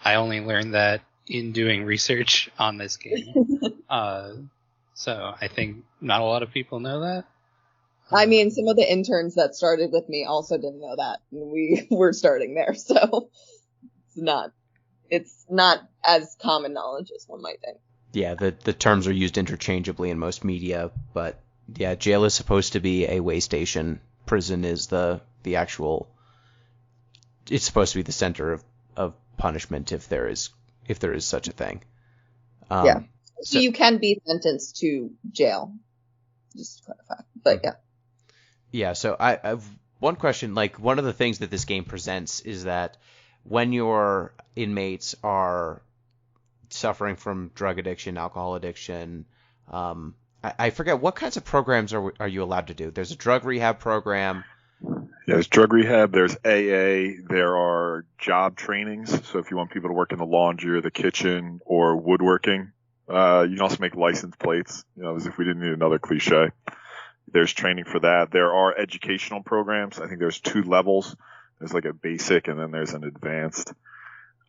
I only learned that in doing research on this game. So I think not a lot of people know that. I mean, some of the interns that started with me also didn't know that. We were starting there, so it's not as common knowledge as one might think. Yeah, the terms are used interchangeably in most media, but yeah, jail is supposed to be a way station. Prison is the actual. It's supposed to be the center of punishment if there is such a thing. Yeah. So you can be sentenced to jail, just to clarify. But yeah. Yeah, so I've one question. Like, one of the things that this game presents is that when your inmates are suffering from drug addiction, alcohol addiction, I forget, what kinds of programs are you allowed to do? There's a drug rehab program. Yeah, there's drug rehab, there's AA, there are job trainings. So if you want people to work in the laundry or the kitchen or woodworking, you can also make license plates, as if we didn't need another cliche. There's training for that. There are educational programs. I think there's 2 levels. There's like a basic and then there's an advanced.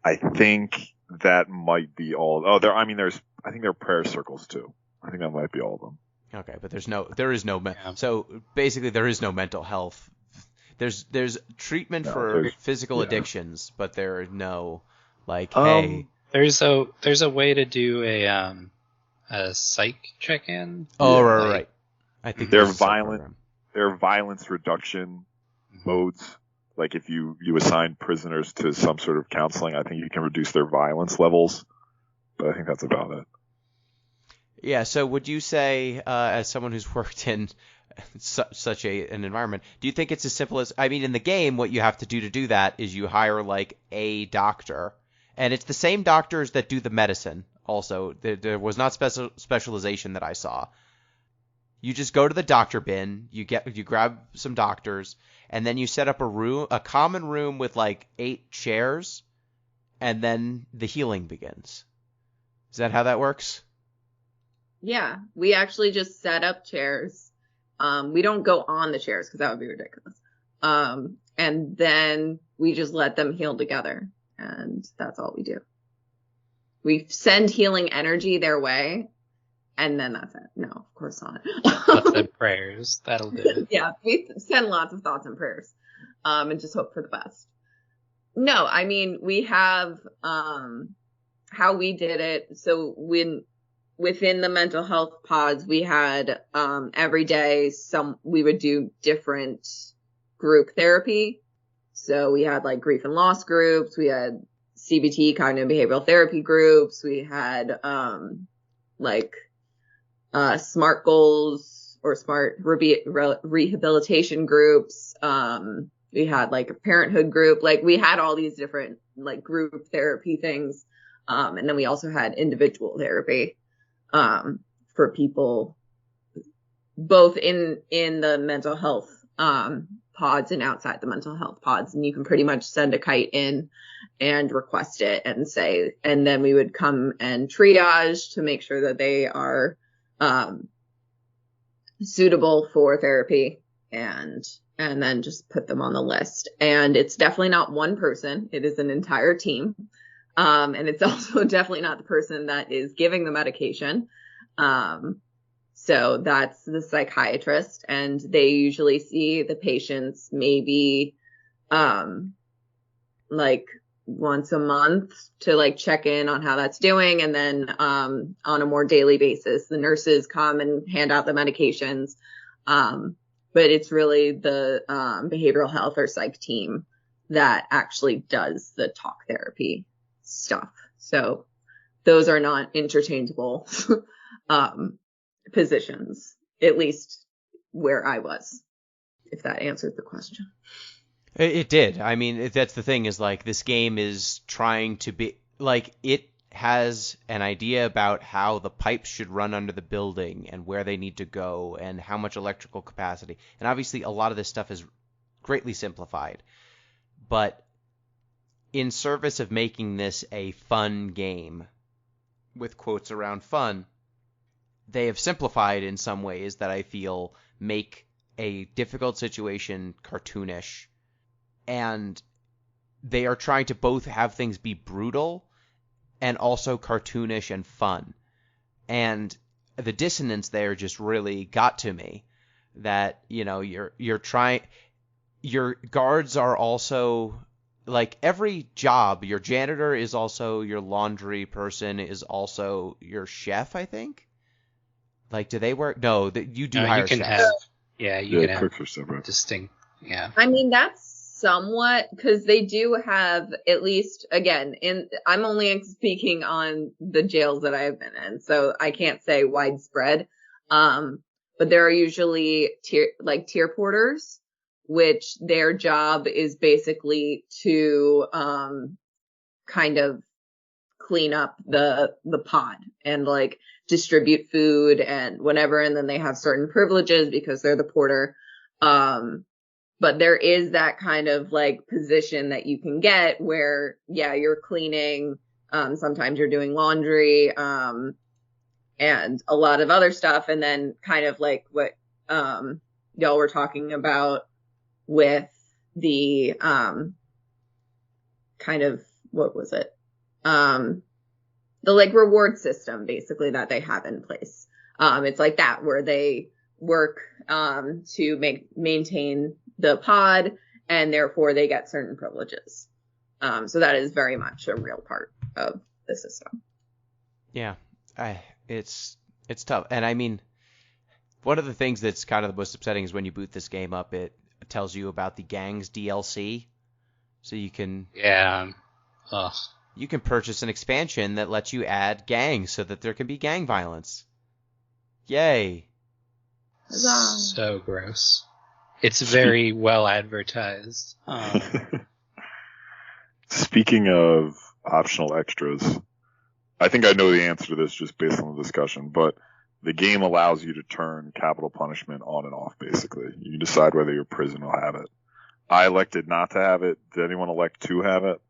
I think that might be all. I think there are prayer circles too. I think that might be all of them. Okay, but there is no so basically there is no mental health. There's treatment for physical addictions, but there are no hey. There's a way to do a psych check-in. Oh, right. I think there are violence reduction modes. Like if you assign prisoners to some sort of counseling, I think you can reduce their violence levels. But I think that's about it. Yeah. So would you say, as someone who's worked in such an environment, do you think it's as simple as, I mean, in the game, what you have to do that is you hire like a doctor, and it's the same doctors that do the medicine. Also, there was not specialization that I saw. You just go to the doctor bin, you grab some doctors, and then you set up a common room with like 8 chairs, and then the healing begins. Is that how that works? Yeah, we actually just set up chairs. We don't go on the chairs because that would be ridiculous. And then we just let them heal together, and that's all we do. We send healing energy their way, and then that's it. No, of course not. Thoughts and prayers. That'll do it. Yeah, we send lots of thoughts and prayers, and just hope for the best. No, I mean, we have how we did it. So within the mental health pods, we had every day we would do different group therapy. So we had like grief and loss groups. We had CBT, cognitive behavioral therapy groups. We had SMART goals or SMART rehabilitation groups. We had like a parenthood group. Like we had all these different like group therapy things. And then we also had individual therapy for people both in the mental health pods and outside the mental health pods. And you can pretty much send a kite in and request it and then we would come and triage to make sure that they are suitable for therapy and then just put them on the list. And it's definitely not one person. It is an entire team. And it's also definitely not the person that is giving the medication. So that's the psychiatrist, and they usually see the patients maybe like once a month to like check in on how that's doing. And then on a more daily basis, the nurses come and hand out the medications. But it's really the behavioral health or psych team that actually does the talk therapy stuff. So those are not interchangeable positions, at least where I was, if that answered the question. It did. I mean, that's the thing is like this game is trying to be like it has an idea about how the pipes should run under the building and where they need to go and how much electrical capacity. And obviously a lot of this stuff is greatly simplified. But in service of making this a fun game, with quotes around fun, they have simplified in some ways that I feel make a difficult situation cartoonish. And they are trying to both have things be brutal and also cartoonish and fun. And the dissonance there just really got to me. That, you know, you're trying, your guards are also like every job. Your janitor is also your laundry person is also your chef, I think. Like, do they work? No, you do hire you can chefs. have, you can have cooks are separate. distinct, I mean, that's somewhat because they do have, at least again, I'm only speaking on the jails that I have been in, so I can't say widespread. But there are usually tier porters, which their job is basically to kind of clean up the pod and like distribute food and whatever, and then they have certain privileges because they're the porter. But there is that kind of like position that you can get where, you're cleaning, sometimes you're doing laundry, and a lot of other stuff. And then kind of like what y'all were talking about with the kind of, what was it? The like reward system basically that they have in place. It's like that where they work to maintain the pod, and therefore they get certain privileges. So that is very much a real part of the system. Yeah, it's tough. And I mean, one of the things that's kind of the most upsetting is when you boot this game up, it tells you about the gangs DLC. So you can you can purchase an expansion that lets you add gangs so that there can be gang violence. Yay. Huzzah. So gross. It's very well advertised. Speaking of optional extras, I think I know the answer to this just based on the discussion, but the game allows you to turn capital punishment on and off, basically. You can decide whether your prison will have it. I elected not to have it. Did anyone elect to have it?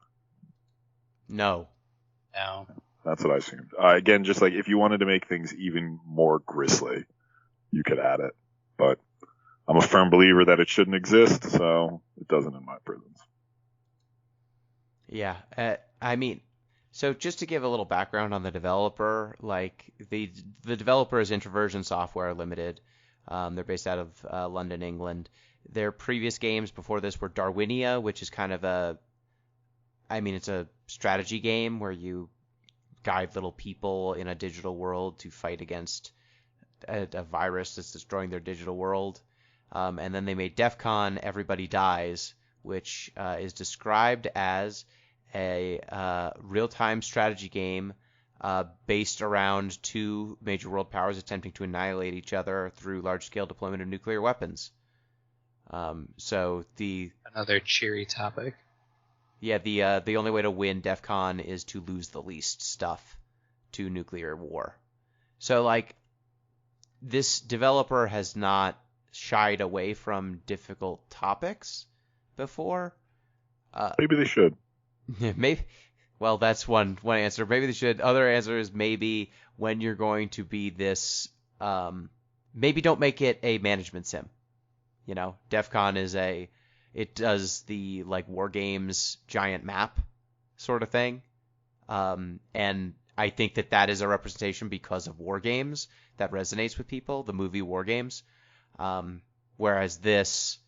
No. No. That's what I assumed. Again, just like if you wanted to make things even more grisly, you could add it. But I'm a firm believer that it shouldn't exist, so it doesn't in my prisons. Yeah. I mean, so just to give a little background on the developer, like the developer is Introversion Software Limited. They're based out of London, England. Their previous games before this were Darwinia, which is kind of it's a strategy game where you guide little people in a digital world to fight against a virus that's destroying their digital world. And then they made DEF CON Everybody Dies, which is described as a real-time strategy game based around two major world powers attempting to annihilate each other through large-scale deployment of nuclear weapons. Another cheery topic. Yeah, the only way to win DEF CON is to lose the least stuff to nuclear war. So, like, this developer has not shied away from difficult topics before. Maybe they should. Maybe. Well, that's one answer. Maybe they should. Other answer is maybe when you're going to be this. Maybe don't make it a management sim. You know, DEF CON it does the like War Games giant map sort of thing, and I think that is a representation because of War Games that resonates with people, the movie War Games, whereas this,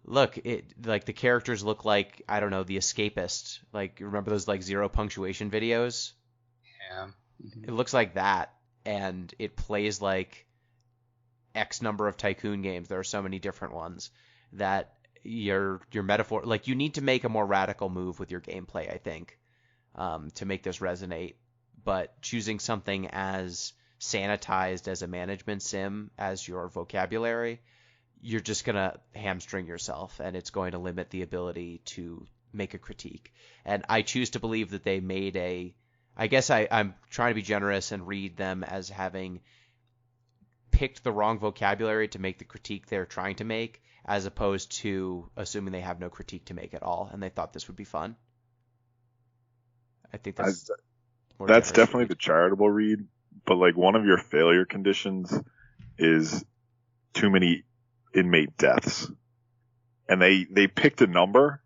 look, like the characters look like, I don't know, The Escapist. Like, remember those like zero punctuation videos? Yeah. It looks like that, and it plays like X number of Tycoon games. There are so many different ones that your metaphor, like, you need to make a more radical move with your gameplay, I think, to make this resonate. But choosing something as sanitized as a management sim as your vocabulary, you're just going to hamstring yourself, and it's going to limit the ability to make a critique. And I choose to believe that they made I guess I'm trying to be generous and read them as having picked the wrong vocabulary to make the critique they're trying to make, as opposed to assuming they have no critique to make at all, and they thought this would be fun. I think that's definitely the charitable read, but like one of your failure conditions is too many inmate deaths, and they picked a number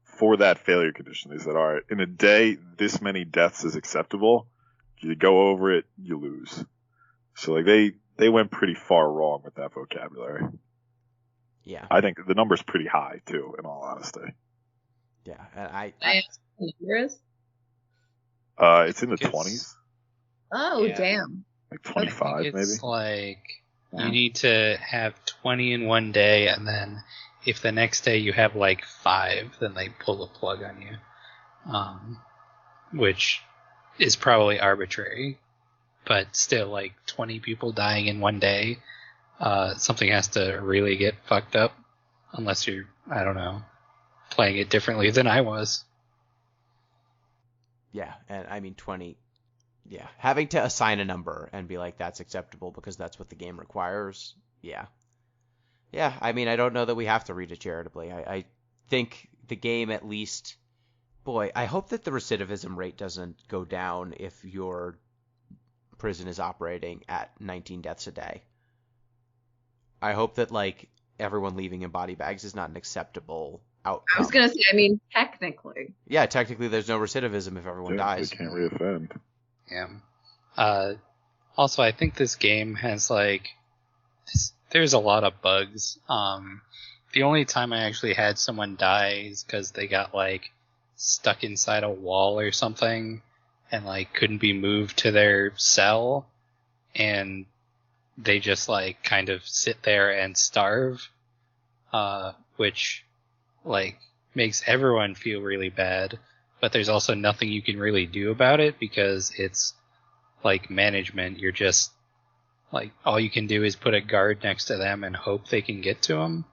for that failure condition. They said, all right, in a day, this many deaths is acceptable. You go over it, you lose. So like they went pretty far wrong with that vocabulary. Yeah. I think the number's pretty high too, in all honesty. Yeah, and I asked what the number is? It's in the 20s, Oh, Yeah. damn. like I 25 think maybe. it's like Yeah. you need to have 20 in one day, and then if the next day you have like 5, then they pull the plug on you, which is probably arbitrary, but still, like 20 people dying in one day, something has to really get fucked up, unless you're, I don't know, playing it differently than I was. Yeah, and I mean 20. Yeah, having to assign a number and be like, that's acceptable because that's what the game requires. Yeah. Yeah, I mean, I don't know that we have to read it charitably. I think the game at least, boy, I hope that the recidivism rate doesn't go down if your prison is operating at 19 deaths a day. I hope that, like, everyone leaving in body bags is not an acceptable outcome. I was going to say, I mean, technically. Yeah, technically there's no recidivism if everyone dies. They can't reoffend. Yeah. Also, I think this game has, like, there's a lot of bugs. The only time I actually had someone die is because they got, like, stuck inside a wall or something and, like, couldn't be moved to their cell, and they just, like, kind of sit there and starve, which, like, makes everyone feel really bad, but there's also nothing you can really do about it because it's, like, management. You're just, like, all you can do is put a guard next to them and hope they can get to them.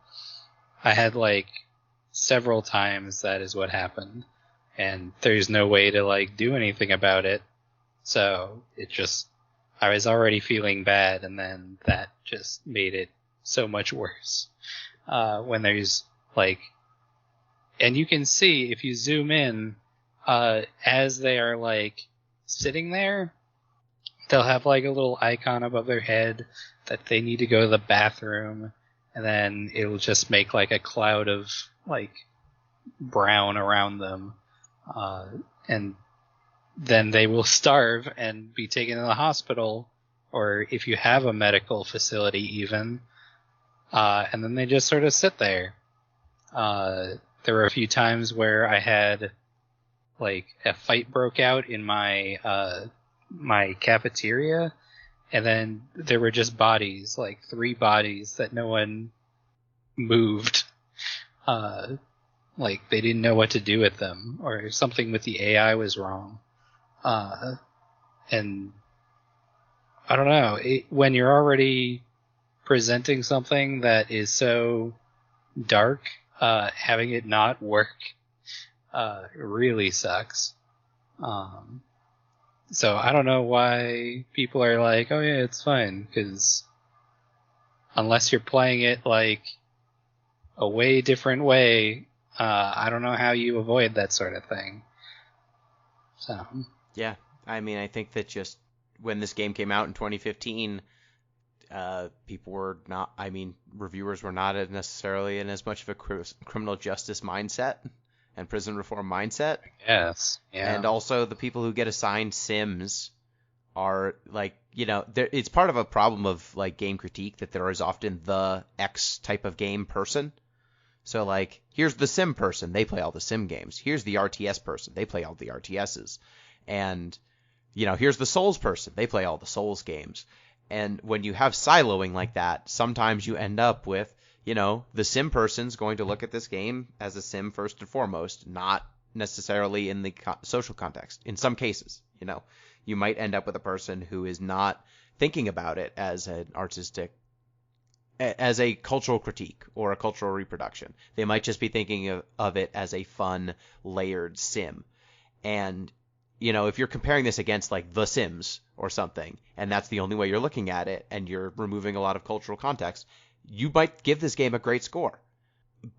I had, like, several times that is what happened, and there's no way to, like, do anything about it, so it just, I was already feeling bad, and then that just made it so much worse. When there's, like, and you can see, if you zoom in, as they are, like, sitting there, they'll have, like, a little icon above their head that they need to go to the bathroom, and then it'll just make, like, a cloud of, like, brown around them, and then they will starve and be taken to the hospital, or if you have a medical facility even, and then they just sort of sit there. There were a few times where I had, like, a fight broke out in my my cafeteria, and then there were just bodies, like 3 bodies that no one moved. Like, they didn't know what to do with them, or something with the AI was wrong. And I don't know, when you're already presenting something that is so dark, having it not work really sucks. So I don't know why people are like, oh yeah, it's fine, because unless you're playing it like a way different way, I don't know how you avoid that sort of thing. So Yeah, I mean, I think that just when this game came out in 2015, people were not, I mean, reviewers were not necessarily in as much of a criminal justice mindset and prison reform mindset. yes, yeah. And also the people who get assigned Sims are like, you know, it's part of a problem of like game critique that there is often the X type of game person. So, like, here's the sim person. They play all the sim games. Here's the RTS person. They play all the RTSs. And, here's the Souls person. They play all the Souls games. And when you have siloing like that, sometimes you end up with, the sim person's going to look at this game as a sim first and foremost, not necessarily in the social context. In some cases, you might end up with a person who is not thinking about it as a cultural critique or a cultural reproduction. They might just be thinking of it as a fun, layered sim. And, if you're comparing this against like The Sims or something, and that's the only way you're looking at it, and you're removing a lot of cultural context, you might give this game a great score.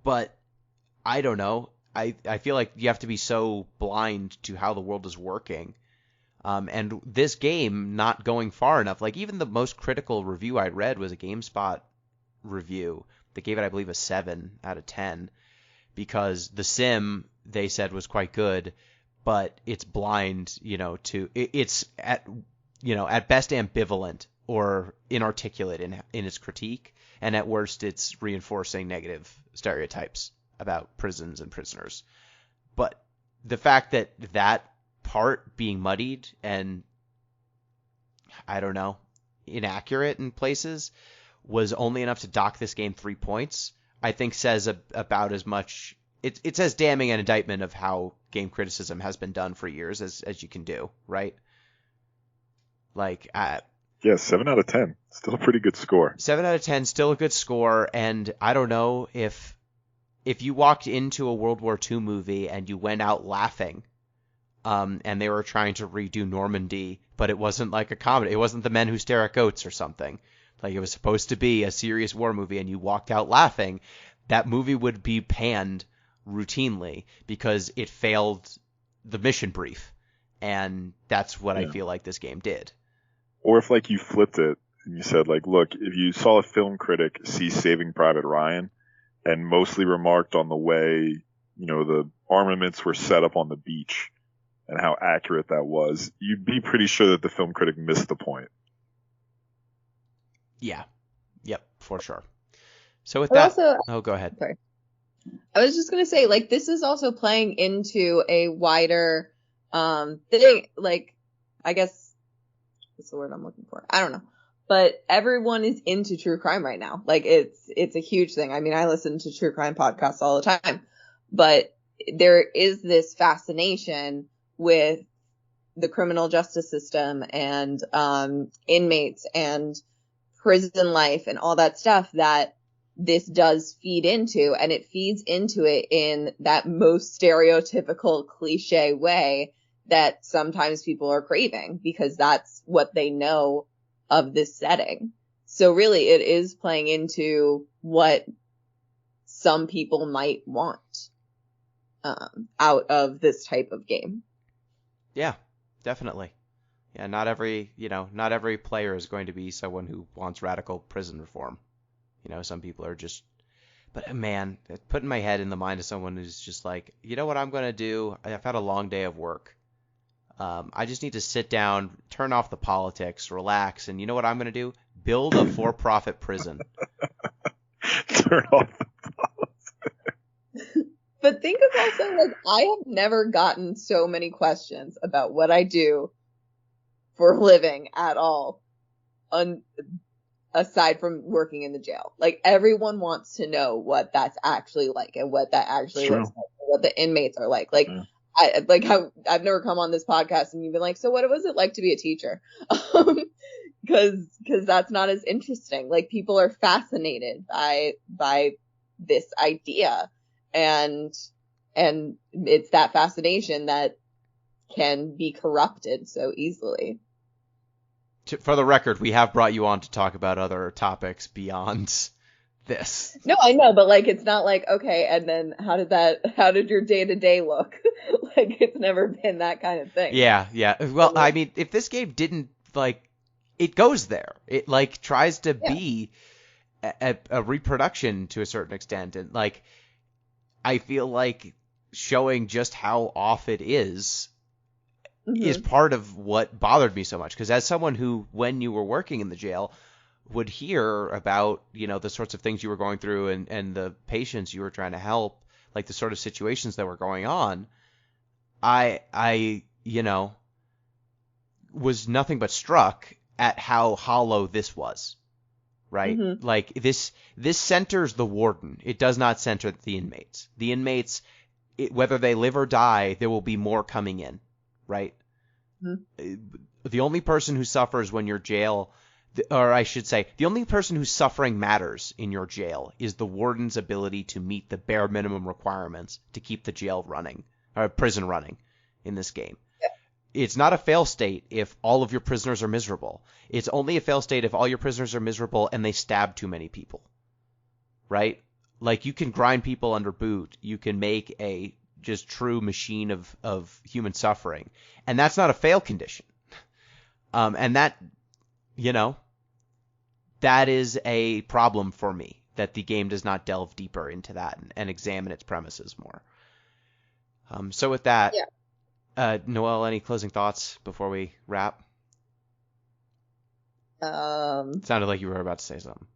But I don't know. I feel like you have to be so blind to how the world is working. And this game not going far enough, like even the most critical review I read was a GameSpot review that gave it, I believe, a 7 out of 10, because The Sim, they said, was quite good, but it's blind, it's at best ambivalent or inarticulate in its critique, and at worst it's reinforcing negative stereotypes about prisons and prisoners. But the fact that part being muddied and, I don't know, inaccurate in places was only enough to dock this game 3 points, I think says about as much. It's as damning an indictment of how game criticism has been done for years as you can do, right? Like, yeah, 7 out of 10, still a pretty good score. 7 out of 10, still a good score, and I don't know if you walked into a World War II movie and you went out laughing, and they were trying to redo Normandy, but it wasn't like a comedy. It wasn't The Men Who Stare at Goats or something. Like, it was supposed to be a serious war movie, and you walked out laughing, that movie would be panned routinely because it failed the mission brief. And that's what I feel like this game did. Or if, like, you flipped it and you said, like, look, if you saw a film critic see Saving Private Ryan and mostly remarked on the way, the armaments were set up on the beach and how accurate that was, you'd be pretty sure that the film critic missed the point. Yeah. Yep, for sure. So with that... Also, go ahead. Sorry. I was just going to say, like, this is also playing into a wider thing. Like, I guess, what's the word I'm looking for? I don't know. But everyone is into true crime right now. Like, it's a huge thing. I mean, I listen to true crime podcasts all the time. But there is this fascination with the criminal justice system and inmates and prison life and all that stuff that this does feed into, and it feeds into it in that most stereotypical cliche way that sometimes people are craving because that's what they know of this setting. So really it is playing into what some people might want out of this type of game. Yeah, definitely. Yeah, not every player is going to be someone who wants radical prison reform. Some people are just, but man, putting my head in the mind of someone who's just like, what I'm going to do? I've had a long day of work. I just need to sit down, turn off the politics, relax, and you know what I'm going to do? Build a for-profit prison. Turn off the politics. But think of also, like, I have never gotten so many questions about what I do for a living at all, aside from working in the jail. Like, everyone wants to know what that's actually like and what that actually looks like, and what the inmates are like. Like, I've never come on this podcast and you've been like, so what was it like to be a teacher? Because that's not as interesting. Like, people are fascinated by this idea, and it's that fascination that can be corrupted so easily. For the record, we have brought you on to talk about other topics beyond this. No, I know, but like, it's not like, okay, and then how did your day-to-day look? Like, it's never been that kind of thing. Yeah. Well, I mean, if this game didn't, like, it goes there. It, like, tries to be a reproduction to a certain extent. And, like, I feel like showing just how off it is part of what bothered me so much. Because as someone who, when you were working in the jail, would hear about, the sorts of things you were going through and the patients you were trying to help, like the sort of situations that were going on, I was nothing but struck at how hollow this was, right? Mm-hmm. Like this centers the warden. It does not center the inmates. The inmates, whether they live or die, there will be more coming in, right? Mm-hmm. The only person who suffers when you're jail, or I should say, the only person whose suffering matters in your jail is the warden's ability to meet the bare minimum requirements to keep the jail running, or prison running in this game. It's not a fail state if all of your prisoners are miserable. It's only a fail state if all your prisoners are miserable and they stab too many people, right? Like, you can grind people under boot. You can make a just true machine of human suffering. And that's not a fail condition. And that, that is a problem for me, that the game does not delve deeper into that and examine its premises more. So with that, Noelle, any closing thoughts before we wrap? It sounded like you were about to say something.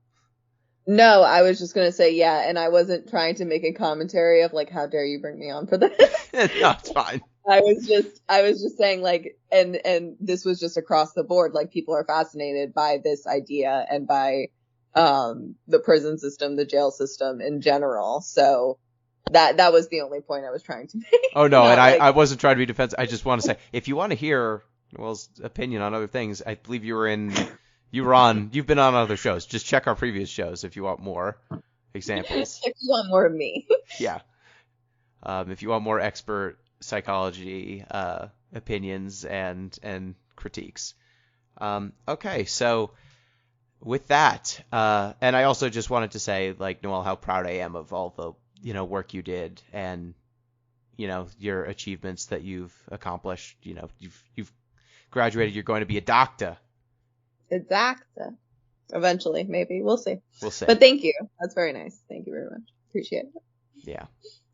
No, I was just going to say, and I wasn't trying to make a commentary of, like, how dare you bring me on for this. No, it's fine. I was just saying, like, and this was just across the board, like, people are fascinated by this idea and by the prison system, the jail system in general. So that was the only point I was trying to make. Oh, no, and I wasn't trying to be defensive. I just want to say, if you want to hear Noelle's opinion on other things, I believe you've been on other shows. Just check our previous shows if you want more examples. If you want more of me. Yeah. If you want more expert psychology opinions and critiques. Okay, so with that, and I also just wanted to say, like, Noelle, how proud I am of all the work you did and your achievements that you've accomplished. You've graduated. You're going to be a doctor. Exactly. Eventually, maybe. We'll see. We'll see. But thank you. That's very nice. Thank you very much. Appreciate it. Yeah.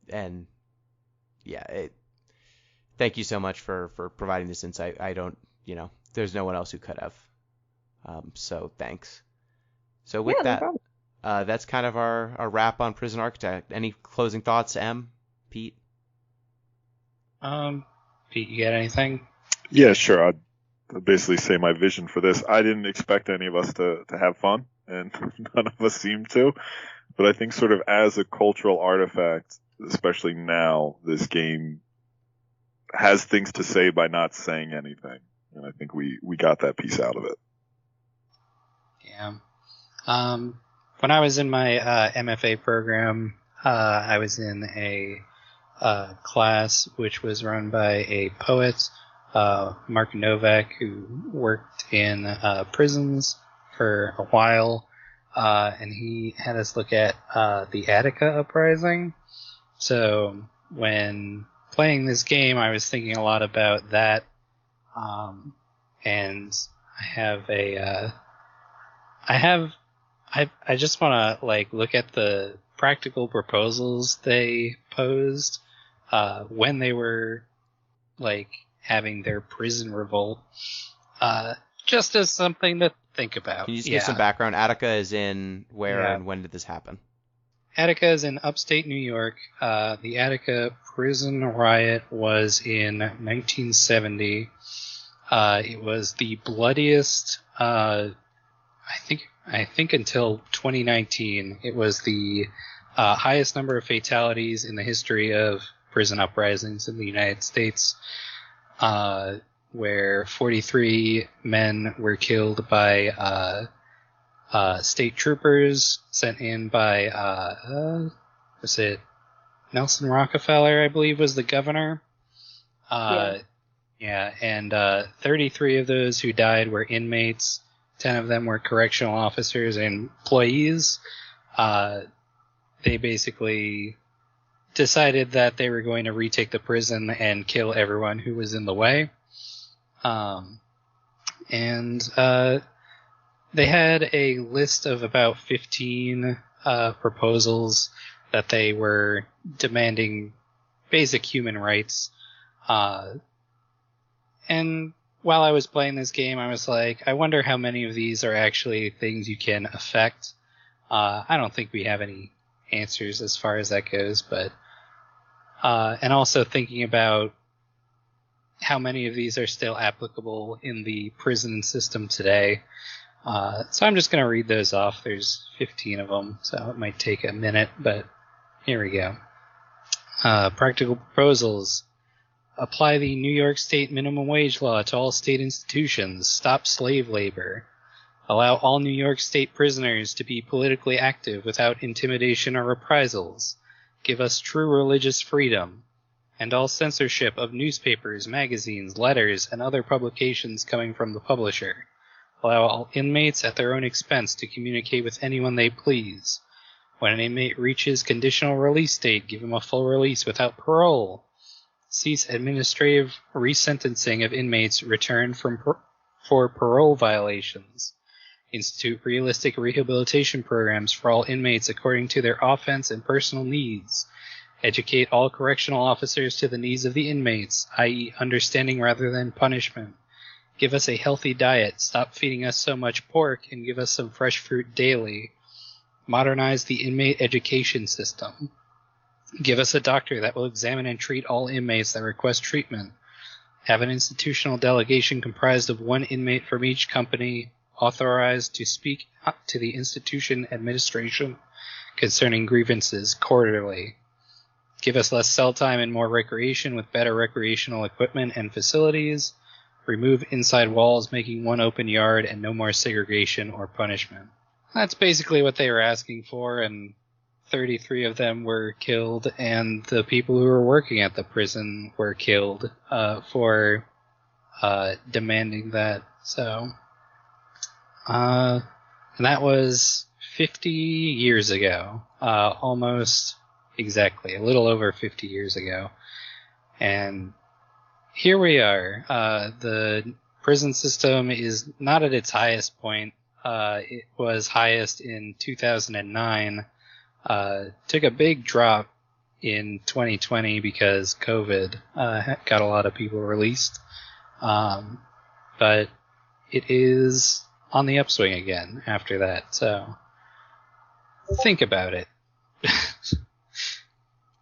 And thank you so much for providing this insight. I don't, there's no one else who could have. So thanks. So with that, that's kind of our wrap on Prison Architect. Any closing thoughts, Pete? Pete, you got anything? Yeah, sure. I'd basically say my vision for this. I didn't expect any of us to have fun, and none of us seem to. But I think sort of as a cultural artifact, especially now, this game has things to say by not saying anything. And I think we got that piece out of it. Yeah. When I was in my MFA program, I was in a class which was run by a poet, Mark Novak, who worked in prisons for a while, and he had us look at the Attica Uprising. So when playing this game, I was thinking a lot about that, and I just want to look at the practical proposals they posed when they were having their prison revolt, just as something to think about. Can you just give some background? Attica is in where and when did this happen? Attica is in upstate New York. The Attica prison riot was in 1970. It was the bloodiest. I think until 2019, it was the highest number of fatalities in the history of prison uprisings in the United States, where 43 men were killed by state troopers sent in by was it Nelson Rockefeller, I believe, was the governor. And 33 of those who died were inmates. 10 of them were correctional officers and employees. They basically decided that they were going to retake the prison and kill everyone who was in the way. They had a list of about 15 proposals that they were demanding basic human rights. And while I was playing this game, I was like, I wonder how many of these are actually things you can affect. I don't think we have any answers as far as that goes, but and also thinking about how many of these are still applicable in the prison system today. So I'm just going to read those off. There's 15 of them, so it might take a minute, but here we go. Practical proposals. Apply the New York State minimum wage law to all state institutions. Stop slave labor. Allow all New York State prisoners to be politically active without intimidation or reprisals. Give us true religious freedom. And all censorship of newspapers, magazines, letters, and other publications coming from the publisher. Allow all inmates at their own expense to communicate with anyone they please. When an inmate reaches conditional release date, give him a full release without parole. Cease administrative resentencing of inmates returned for parole violations. Institute realistic rehabilitation programs for all inmates according to their offense and personal needs. Educate all correctional officers to the needs of the inmates, i.e. understanding rather than punishment. Give us a healthy diet. Stop feeding us so much pork and give us some fresh fruit daily. Modernize the inmate education system. Give us a doctor that will examine and treat all inmates that request treatment. Have an institutional delegation comprised of one inmate from each company authorized to speak to the institution administration concerning grievances quarterly. Give us less cell time and more recreation with better recreational equipment and facilities. Remove inside walls, making one open yard, and no more segregation or punishment. That's basically what they were asking for, and 33 of them were killed, and the people who were working at the prison were killed for demanding that. So, and that was 50 years ago, almost exactly, a little over 50 years ago. And here we are. The prison system is not at its highest point. It was highest in 2009. Took a big drop in 2020 because COVID got a lot of people released. But it is on the upswing again after that. So think about it.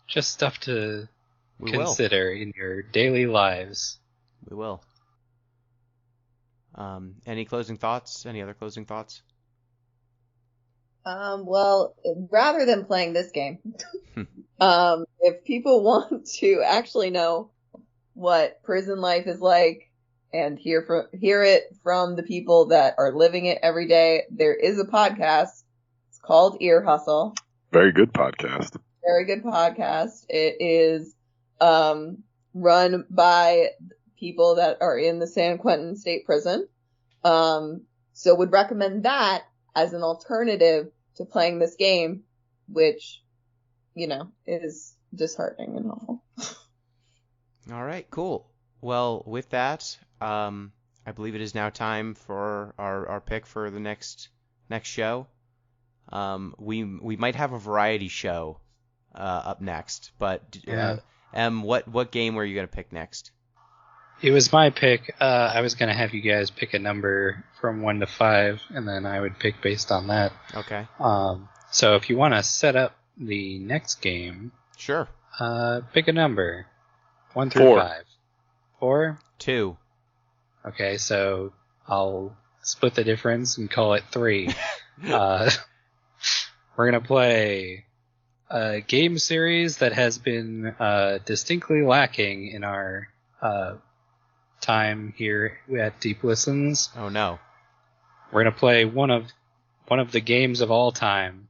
Just stuff to consider in your daily lives. We will. Any closing thoughts? Any other closing thoughts? Well, rather than playing this game, if people want to actually know what prison life is like and hear it from the people that are living it every day, there is a podcast. It's called Ear Hustle. Very good podcast. Very good podcast. It is run by people that are in the San Quentin State Prison. So would recommend that as an alternative to playing this game, which, is disheartening and awful. All right, cool. Well, with that, I believe it is now time for our pick for the next show. We might have a variety show up next, but what game were you gonna pick next? It was my pick. I was gonna have you guys pick a number from 1 to 5, and then I would pick based on that. Okay. So if you want to set up the next game, sure. Pick a number, 1 through 4. 5. 4? 2. Okay, so I'll split the difference and call it 3. We're gonna play a game series that has been distinctly lacking in our time here at Deep Listens. Oh no. We're gonna play one of the games of all time,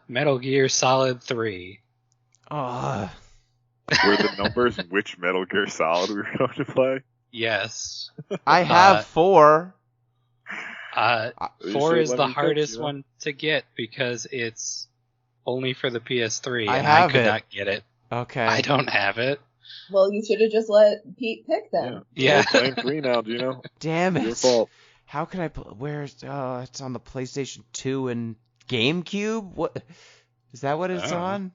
Metal Gear Solid 3. Oh. Were the numbers which Metal Gear Solid we were going to play? Yes. I have 4. 4 is the hardest one to get because it's only for the PS3, and I could not get it. Okay. I don't have it. Well, you should have just let Pete pick then. Yeah. We're playing 3 now, Gino. Damn it. Your fault. How can I where's it's on the PlayStation 2 and GameCube? What is that what it's on?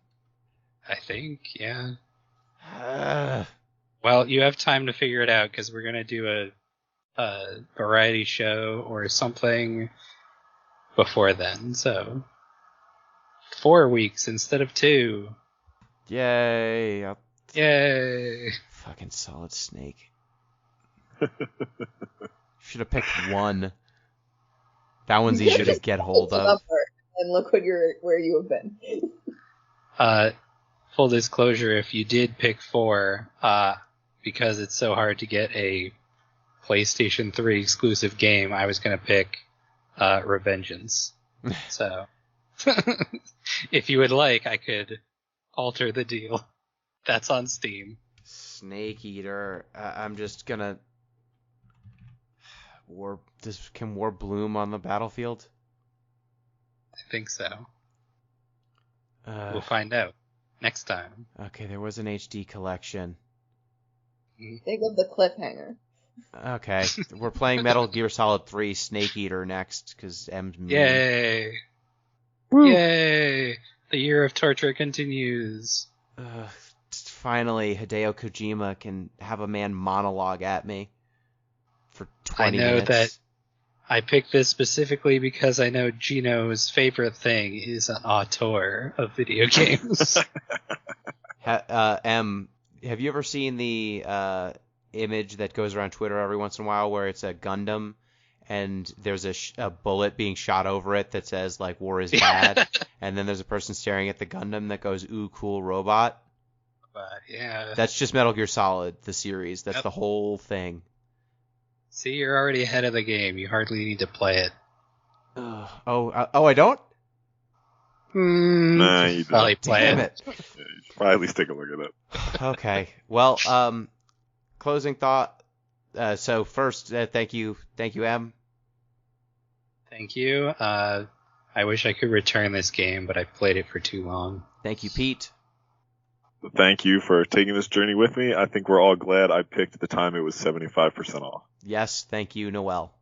I think, yeah. Well, you have time to figure it out because we're gonna do a variety show or something before then. So 4 weeks instead of 2. Yay! Yay! Fucking Solid Snake. Should have picked 1. That one's easier to get hold of. And look where you have been. Full disclosure, if you did pick 4, because it's so hard to get a PlayStation 3 exclusive game, I was going to pick Revengeance. So, if you would like, I could alter the deal. That's on Steam. Snake Eater. I'm just gonna... Can War bloom on the battlefield? I think so. We'll find out next time. Okay, there was an HD collection. Think of the cliffhanger. Okay, we're playing Metal Gear Solid 3 Snake Eater next, because M's mean. Yay! Woo. Yay! The year of torture continues. Finally, Hideo Kojima can have a man monologue at me for 20 I know minutes. that I picked this specifically because I know Gino's favorite thing is an auteur of video games. M, have you ever seen the image that goes around Twitter every once in a while where it's a Gundam and there's a bullet being shot over it that says, like, war is bad, and then there's a person staring at the Gundam that goes, ooh, cool robot? Yeah. That's just Metal Gear Solid, the series. That's Yep. the whole thing. See, you're already ahead of the game. You hardly need to play it. I don't? Nah, you Probably don't. play Damn it. Yeah, you should probably at least take a look at it. Okay. Well, closing thought. So first, thank you, M. Thank you. I wish I could return this game, but I played it for too long. Thank you, Pete. Thank you for taking this journey with me. I think we're all glad I picked the time it was 75% off. Yes, thank you, Noelle.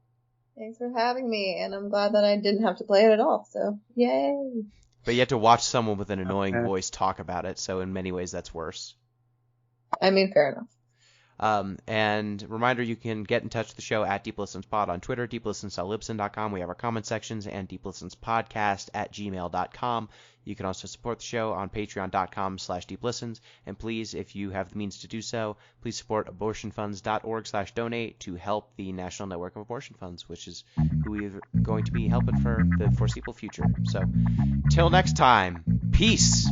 Thanks for having me, and I'm glad that I didn't have to play it at all, so yay. But you had to watch someone with an annoying voice talk about it, so in many ways that's worse. I mean, fair enough. And reminder, you can get in touch with the show at DeepListensPod on Twitter, deeplistens.libsyn.com. We have our comment sections, and deeplistenspodcast@gmail.com. You can also support the show on patreon.com/deeplistens. And please, if you have the means to do so, please support abortionfunds.org/donate to help the National Network of Abortion Funds, which is who we're going to be helping for the foreseeable future. So, till next time, peace!